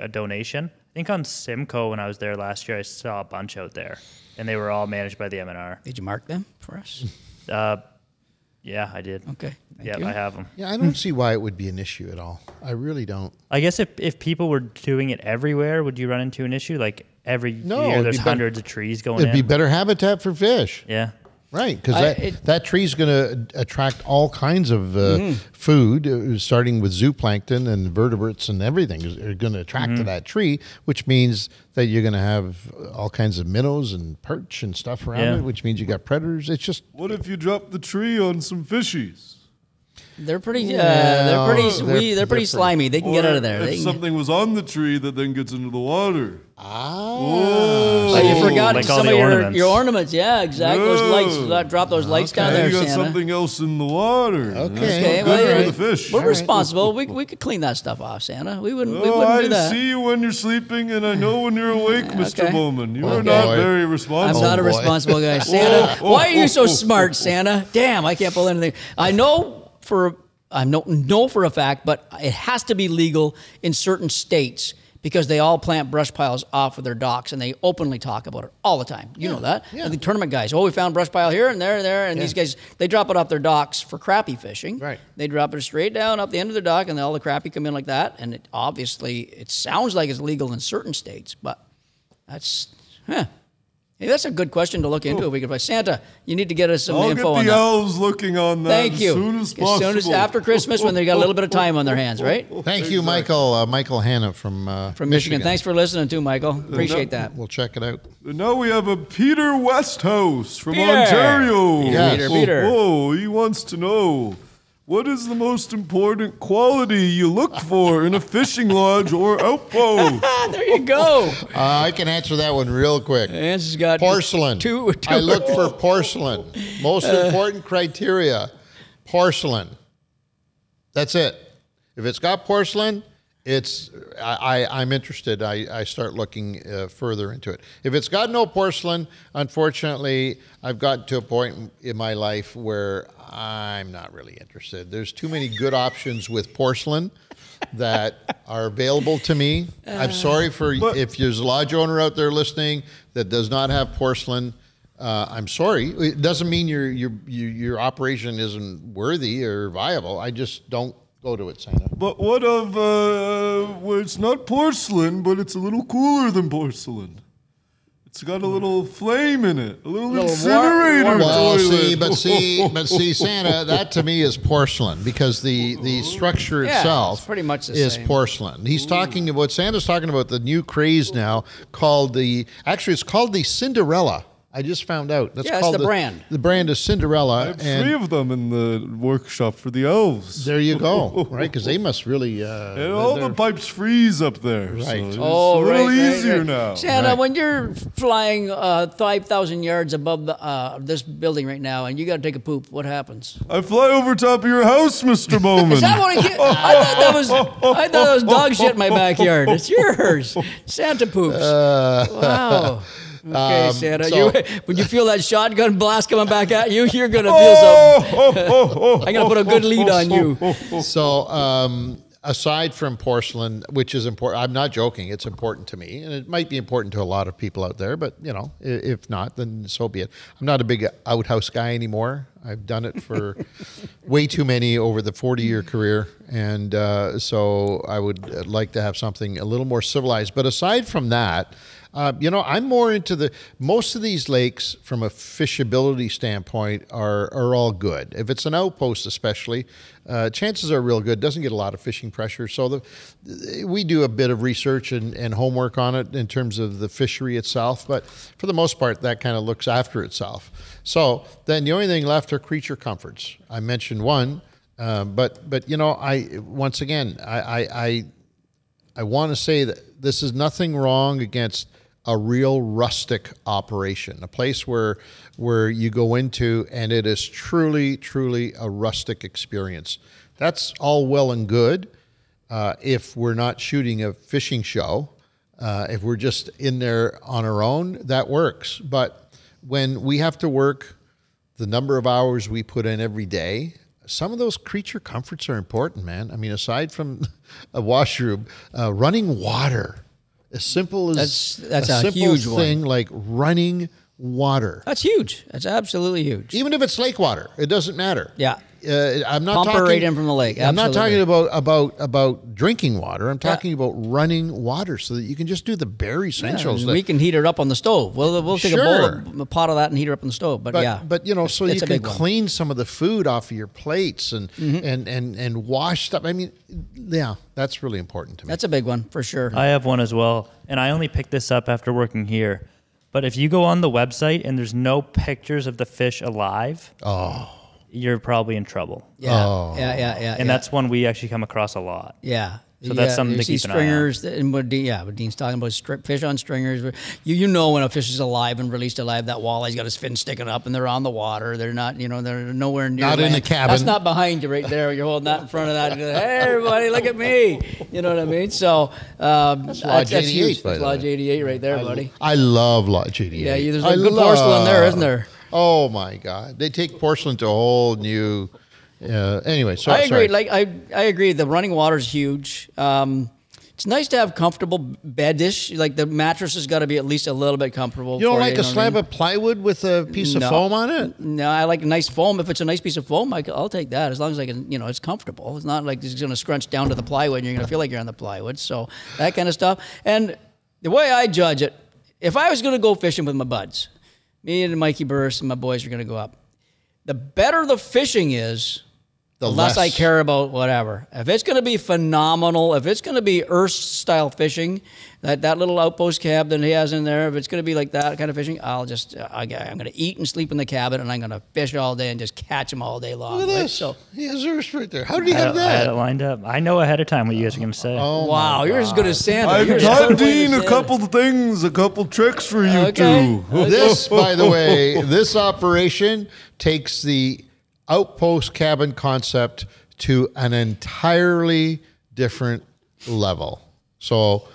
donation. I think on Simcoe, when I was there last year, I saw a bunch out there, and they were all managed by the MNR.
Did you mark them for us?
Yeah, I did.
Okay.
Yeah, I have them.
Yeah, I don't see why it would be an issue at all. I really don't.
I guess if people were doing it everywhere, would you run into an issue? Like every year there's hundreds of trees going in?
It'd be better habitat for fish.
Yeah.
Right, because that tree's going to attract all kinds of food, starting with zooplankton and vertebrates and everything are going to attract to that tree, which means that you're going to have all kinds of minnows and perch and stuff around it, which means you got predators. It's just...
What if you drop the tree on some fishies?
They're pretty they're pretty slimy. They can get out of there.
If something was on the tree that then gets into the water.
Oh, you forgot
like
some of your ornaments. Yeah, exactly. Those lights, drop those lights down there,
you got
Santa.
something else in the water.
Okay.
Well, the fish.
We're responsible. We could clean that stuff off, Santa. We wouldn't do that.
I see you when you're sleeping, and I know when you're awake, Mr. Bowman. You are not very responsible.
I'm not a responsible guy. Santa, why are you so smart, Santa? Damn, I can't pull anything. I know for a fact, but it has to be legal in certain states because they all plant brush piles off of their docks and they openly talk about it all the time. You know that? Yeah. The tournament guys, we found brush pile here and there, and these guys, they drop it off their docks for crappie fishing.
Right.
They drop it straight down up the end of the dock and all the crappie come in like that, and it sounds like it's legal in certain states, but Hey, that's a good question to look into. If we could, Santa, you need to get us some info on that.
I'll get the elves looking on that
Thank you.
as soon as possible.
As soon as after Christmas, when they got a little bit of time on their hands, right?
Thank you, Michael. Michael Hanna from
Michigan. Thanks for listening too, Michael. Appreciate that.
We'll check it out.
And now we have a Peter Westhouse from Ontario.
Yes.
Peter.
He wants to know, what is the most important quality you look for in a fishing lodge or outpost?
There you go.
I can answer that one real quick.
Answer's got
porcelain.
Two.
I look for porcelain. Most important criteria, porcelain. That's it. If it's got porcelain, I'm interested. I start looking further into it. If it's got no porcelain, unfortunately, I've gotten to a point in my life where I'm not really interested. There's too many good options with porcelain that are available to me. I'm sorry if there's a lodge owner out there listening that does not have porcelain. I'm sorry. It doesn't mean your operation isn't worthy or viable. I just don't go to it, Santa.
But what of where it's not porcelain, but it's a little cooler than porcelain? It's got a little flame in it, a little incinerator
Well,
toilet.
see, Santa, that to me is porcelain because the structure itself
it's pretty much the
is
same.
porcelain. He's talking about, Santa's talking about the new craze now called it's called the Cinderella. I just found out. That's called
it's the brand.
The brand is Cinderella.
I have 3 of them in the workshop for the elves.
There you go, right? Because they must really...
and all the pipes freeze up there.
Right.
So it's a little easier now.
Santa, when you're flying 5,000 yards above this building right now and you got to take a poop, what happens?
I fly over top of your house, Mr. Bowman.
Is that what I thought that was dog shit in my backyard. It's yours. Santa poops. Wow. Okay, Santa. When you feel that shotgun blast coming back at you, you're going to feel something. I'm going to put a good lead on you.
So, aside from porcelain, which is important, I'm not joking, it's important to me, and it might be important to a lot of people out there, but, if not, then so be it. I'm not a big outhouse guy anymore. I've done it for way too many over the 40-year career, and so I would like to have something a little more civilized. But aside from that, I'm more into most of these lakes from a fishability standpoint are all good. If it's an outpost especially, chances are real good. Doesn't get a lot of fishing pressure. So we do a bit of research and homework on it in terms of the fishery itself, but for the most part, that kind of looks after itself. So then the only thing left are creature comforts. I mentioned one, but once again, I want to say that this is nothing wrong against a real rustic operation, a place where you go into and it is truly, truly a rustic experience. That's all well and good if we're not shooting a fishing show. If we're just in there on our own, that works. But when we have to work the number of hours we put in every day, some of those creature comforts are important, man. I mean, aside from a washroom, running water. As simple as
that's a
simple
huge
thing
one.
like running water.
That's huge. That's absolutely huge.
Even if it's lake water, it doesn't matter.
Yeah.
I'm not
Pump
talking
it right in from the lake.
I'm not
Absolutely.
talking about drinking water. I'm talking about running water so that you can just do the bare essentials.
Yeah, we can heat it up on the stove. We'll take a pot of that and heat it up on the stove. But
so you can clean some of the food off of your plates and wash stuff. I mean, yeah, that's really important to me.
That's a big one for sure.
I have one as well, and I only picked this up after working here. But if you go on the website and there's no pictures of the fish alive, you're probably in trouble.
Yeah, yeah.
And that's one we actually come across a lot.
Yeah.
So that's something to keep an eye on.
Stringers, and what Dean's talking about, fish on stringers. You know when a fish is alive and released alive, that walleye's got his fin sticking up and they're on the water. They're not, they're nowhere near
Not in
land.
the cabin.
That's not behind you right there. You're holding that in front of that. Hey, everybody, look at me. You know what I mean? So
that's Lodge 88,
huge.
by
That's
the way.
Lodge 88 right there, buddy.
I love Lodge 88.
Yeah, there's a good porcelain there, isn't there?
Oh my God, they take porcelain to a whole new. Anyway, so
I agree.
sorry.
Like I agree. The running water is huge. It's nice to have comfortable bed-ish. Like the mattress has got to be at least a little bit comfortable.
You don't like
know
a
what I
slab
mean?
of plywood with a piece of foam on it?
No, I like a nice foam. If it's a nice piece of foam, I'll take that as long as I can. It's comfortable. It's not like it's going to scrunch down to the plywood and you're going to feel like you're on the plywood. So that kind of stuff. And the way I judge it, if I was going to go fishing with my buds, me and Mikey Burris and my boys are going to go up. The better the fishing is, the less I care about whatever. If it's going to be phenomenal, if it's going to be Earth-style fishing, that little outpost cab that he has in there, if it's going to be like that kind of fishing, I'm going to eat and sleep in the cabin, and I'm going to fish all day and just catch them all day long.
Look at this.
So,
he has Earth right there. How did he have that?
I had it lined up. I know ahead of time what you guys are going to say.
Oh,
wow, you're as good as Santa.
I've taught Dean a couple tricks for you two.
This, by the way, this operation takes the outpost cabin concept to an entirely different level. So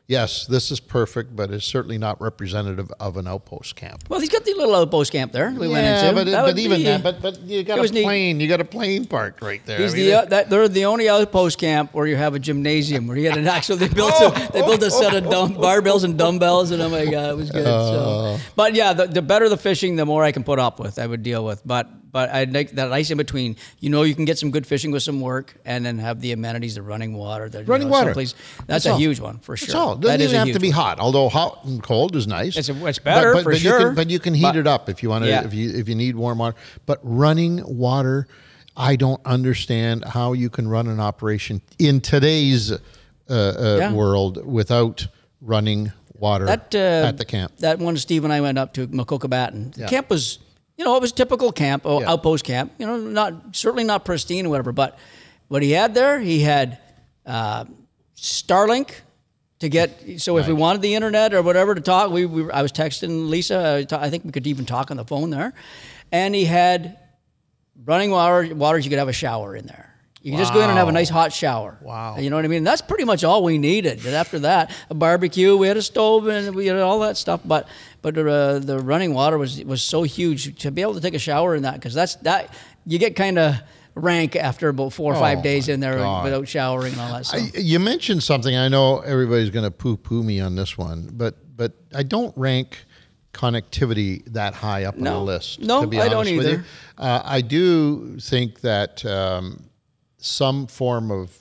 yes, this is perfect, but it's certainly not representative of an outpost camp.
Well, he's got the little outpost camp there we went into.
But you got a plane. You got a plane parked right there.
They're the only outpost camp where you have a gymnasium where you had an actual. They built a set of barbells and dumbbells, and oh my God, it was good. But yeah, the better the fishing, the more I can put up with. I would deal with, but But I'd like that nice in between. You know, you can get some good fishing with some work, and then have the amenities, the running water.
Running water.
That's a huge one for sure.
That's all. Doesn't even have to be hot. Although hot and cold is nice.
It's better for sure.
But you can heat it up if you want to. If you need warm water. But running water, I don't understand how you can run an operation in today's world without running water at the camp.
That one Steve and I went up to Macocabatten. The camp was, it was typical camp, outpost camp. Certainly not pristine or whatever. But what he had there, he had Starlink to get. So if we wanted the internet or whatever to talk, I was texting Lisa. I think we could even talk on the phone there, and he had running water. You could have a shower in there. You can just go in and have a nice hot shower.
Wow.
You know what I mean? That's pretty much all we needed. And after that, a barbecue, we had a stove, and we had all that stuff. But the running water was so huge to be able to take a shower in that, because that you get kind of rank after about 4 or 5 days in there without showering and all that stuff.
You mentioned something. I know everybody's going to poo-poo me on this one, but I don't rank connectivity that high up on the list.
No,
to be
I
honest
don't
with
either.
you. I do think that some form of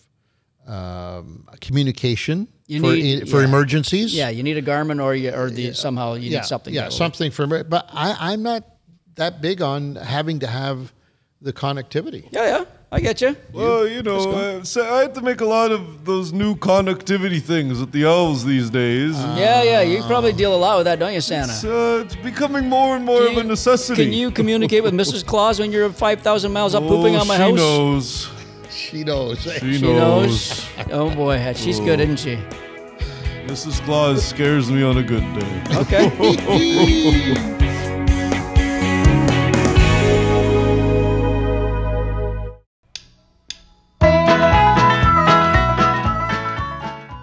communication for emergencies.
Yeah, you need a Garmin somehow you need something.
Yeah, something for. But I'm not that big on having to have the connectivity.
Yeah, I get you.
Well, I have to make a lot of those new connectivity things at the Owls these days.
You probably deal a lot with that, don't you, Santa?
It's becoming more and more of a necessity.
Can you communicate with Mrs. Claus when you're 5,000 miles up pooping on my house?
She knows.
She knows.
Oh boy, she's good, isn't she?
Mrs. Claus scares me on a good day.
Okay.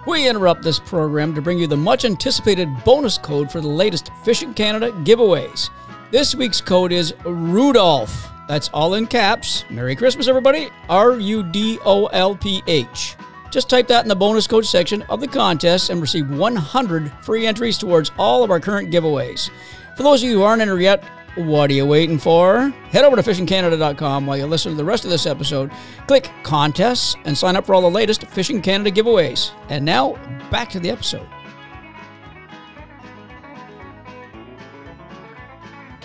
We interrupt this program to bring you the much-anticipated bonus code for the latest Fishing Canada giveaways. This week's code is Rudolph. That's all in caps. Merry Christmas, everybody. RUDOLPH. Just type that in the bonus code section of the contest and receive 100 free entries towards all of our current giveaways. For those of you who aren't entered yet, what are you waiting for? Head over to fishingcanada.com while you listen to the rest of this episode. Click Contests and sign up for all the latest Fishing Canada giveaways. And now, back to the episode.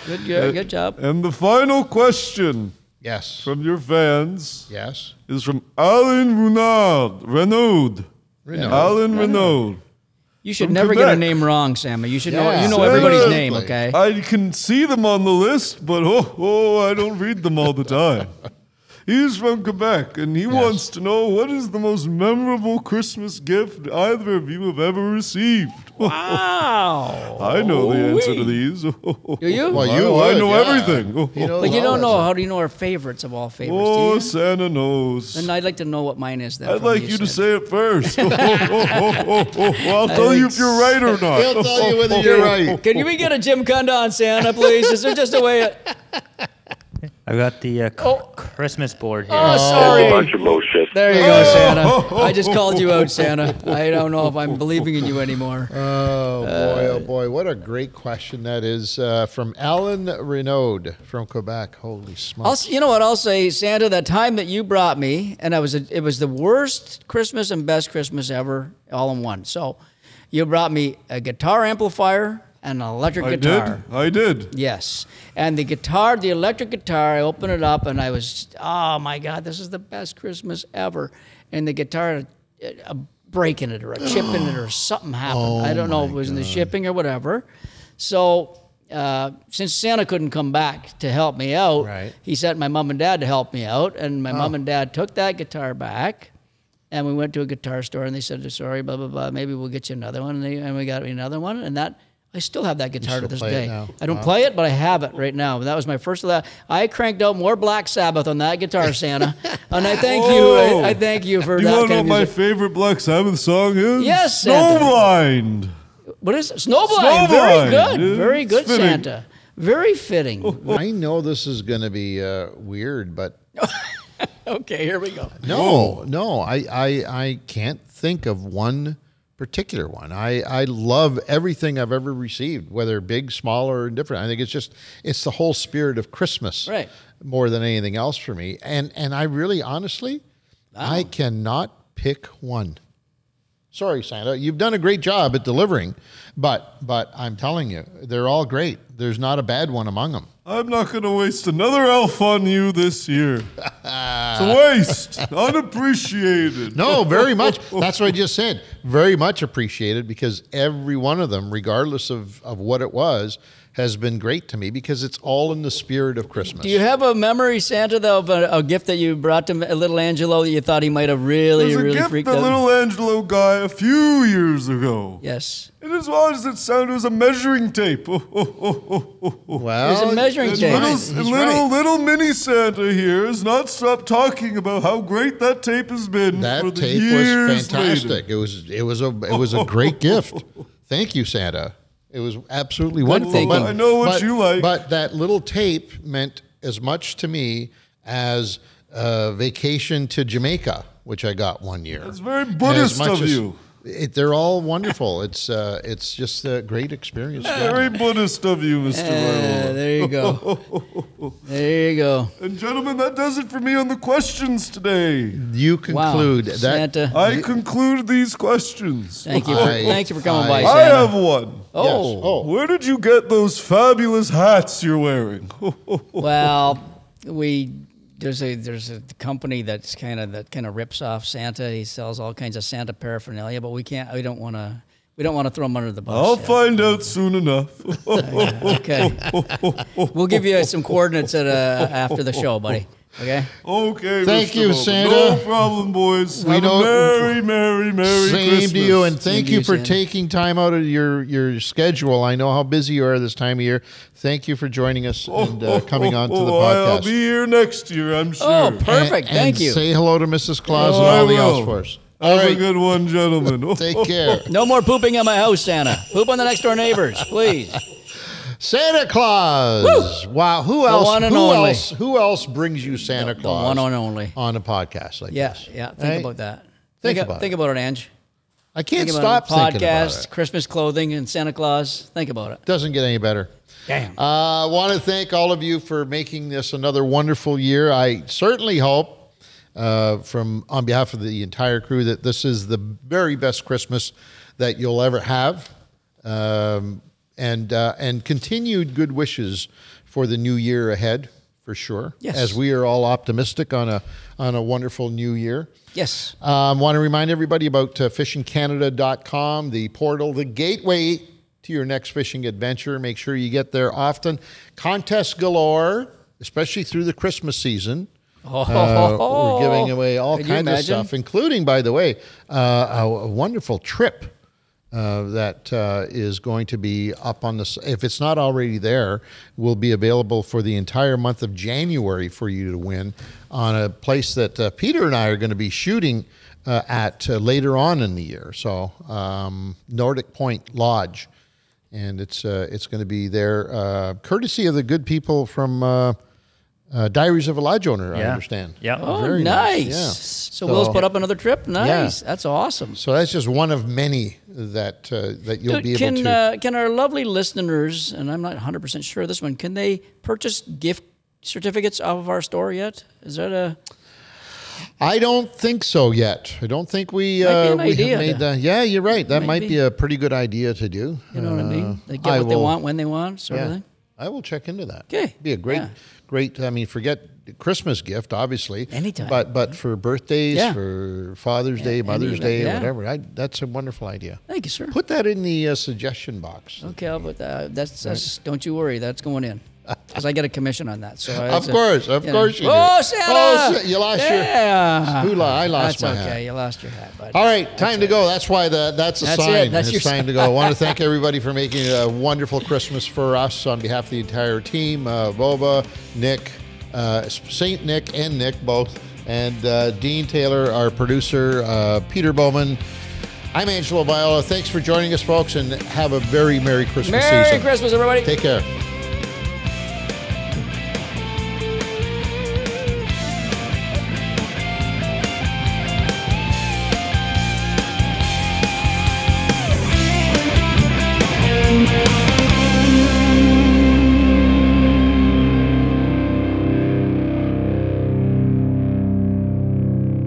Good job.
And the final question.
Yes.
From your fans.
Yes.
Is from Alan Renaud. Alan Renaud.
You should never get a name wrong, Sammy. You should know everybody's name, okay?
I can see them on the list, but I don't read them all the time. He's from Quebec, and he wants to know, what is the most memorable Christmas gift either of you have ever received?
Wow.
I know the answer to these.
Do you?
Well, I know everything.
But you don't know. How do you know our favorites of all favorites?
Oh, Santa knows.
And I'd like to know what mine is then.
I'd like you to say it first. I'll tell you if you're right or not.
He'll tell you whether you're right.
Can we get a Jim Kunda on Santa, please? Is there just a way?
I've got the Christmas board here.
Oh, sorry.
A bunch of bullshit.
There you go, Santa. I just called you out, Santa. I don't know if I'm believing in you anymore.
Oh, boy. What a great question that is. From Alan Renaud from Quebec. Holy smokes.
You know what I'll say, Santa, that time that you brought me, and it was the worst Christmas and best Christmas ever, all in one. So you brought me a guitar amplifier and an electric guitar.
I did.
Yes. And the electric guitar, I opened it up and I was, oh my God, this is the best Christmas ever. And the guitar, a break in it or a chip in it or something happened. I don't know if it was in the shipping or whatever. So since Santa couldn't come back to help me out, he sent my mom and dad to help me out. And my mom and dad took that guitar back. And we went to a guitar store and they said, sorry, blah, blah, blah, maybe we'll get you another one. And we got me another one. And I still have that guitar to this day. I don't play it, but I have it right now. That was my first of that. I cranked out more Black Sabbath on that guitar, Santa. And I thank you. I thank you for that.
You want to
kind
know
of
what my favorite Black Sabbath song is?
Yes, Santa.
Snowblind.
What is it? Snowblind. Very good.
It's
Very good,
fitting.
Santa. Very fitting.
I know this is going to be weird, but...
Okay, here we go.
No. I can't think of one particular one. I love everything I've ever received, whether big, small, or indifferent. I think it's the whole spirit of Christmas,
right,
more than anything else for me. And I really, honestly, I cannot pick one. Sorry, Santa, you've done a great job at delivering, but I'm telling you, they're all great. There's not a bad one among them.
I'm not going to waste another elf on you this year. It's a waste. Unappreciated.
No, very much. That's what I just said. Very much appreciated, because every one of them, regardless of what it was, has been great to me, because it's all in the spirit of Christmas.
Do you have a memory, Santa, though, of a gift that you brought to little Angelo that you thought he might have really freaked out?
The little Angelo guy a few years ago.
Yes.
And as odd as it sounded, it was a measuring tape.
Well,
there's a measuring tape.
Little mini Santa here has not stopped talking about how great that tape has been.
That
for the
tape
years
was fantastic.
Later.
It was a great gift. Thank you, Santa. It was absolutely wonderful.
But I know what you like.
But that little tape meant as much to me as a vacation to Jamaica, which I got one year.
That's very Buddhist of you.
They're all wonderful. It's just a great experience.
Very Buddhist of you, Mr. Viola.
There you go. There you go.
And gentlemen, that does it for me on the questions today.
You conclude that.
Santa.
I conclude these questions.
Thank you for coming by, Santa.
I have one.
Oh.
Yes. Oh.
Where did you get those fabulous hats you're wearing?
Well, there's a company that kind of rips off Santa. He sells all kinds of Santa paraphernalia, but we don't want to throw him under the bus.
I'll find out soon enough.
Okay. We'll give you some coordinates after the show, buddy. Okay.
Okay.
Thank you, Santa.
No problem, boys. Have a merry Christmas.
Same to you, and thank you for
Santa.
taking time out of your schedule. I know how busy you are this time of year. Thank you for joining us and coming on to the podcast.
I'll be here next year, I'm sure.
Oh, perfect. Thank
and
you.
Say hello to Mrs. Claus and
I
all the
will.
else for us.
Have a good one, gentlemen.
Take care.
No more pooping in my house, Santa. Poop on the next door neighbors, please.
Santa Claus. Woo! Wow. Who
The
else?
one and
who
only.
else? Who else brings you Santa Claus?
The one and only.
On a podcast like this.
Yeah. Think
Right?
about that.
Think about
it, Ange.
I can't
Think
stop
about it.
thinking about
Podcast,
it.
Christmas clothing, and Santa Claus. Think about it.
Doesn't get any better.
Damn.
I want to thank all of you for making this another wonderful year. I certainly hope, on behalf of the entire crew, that this is the very best Christmas that you'll ever have, and continued good wishes for the new year ahead, for sure.
Yes.
As we are all optimistic on a wonderful new year.
Yes.
Want to remind everybody about fishingcanada.com, the portal, the gateway to your next fishing adventure. Make sure you get there often. Contests galore, especially through the Christmas season. We're giving away all kinds of stuff, including, by the way, a wonderful trip that is going to be up on the, if it's not already there, will be available for the entire month of January for you to win on a place that Peter and I are going to be shooting at later on in the year. So Nordic Point Lodge, and it's going to be there courtesy of the good people from Diaries of a Lodge Owner, I understand.
Yeah.
Oh,
very
nice.
Yeah.
So Will's put up another trip? Nice. Yeah. That's awesome.
So that's just one of many that you'll be able to.
Can our lovely listeners, and I'm not 100% sure of this one, can they purchase gift certificates off of our store yet? Is that a...
I don't think so yet. I don't think we
Might be an
we
idea
have made that. Yeah, you're right. That might be a pretty good idea to do.
You know what I mean? They get what they want when they want, sort of thing.
I will check into that.
Okay.
Be a great. I mean, forget Christmas gift, obviously.
Anytime.
But for birthdays, for Father's Day, Mother's Day, whatever. That's a wonderful idea.
Thank you, sir.
Put that in the suggestion box.
Okay, I'll put that. That's don't you worry. That's going in. Because I get a commission on that. So
of course you do.
Oh, Santa!
Oh, you lost your... I lost my hat.
That's okay. You lost your hat, bud.
All right, time to go. That's why that's a sign.
That's
it's time to go. I want to thank everybody for making a wonderful Christmas for us on behalf of the entire team. Boba, Nick, Saint Nick and Nick both, and Dean Taylor, our producer, Peter Bowman. I'm Angelo Viola. Thanks for joining us, folks, and have a very Merry Christmas season.
Merry Christmas, everybody.
Take care.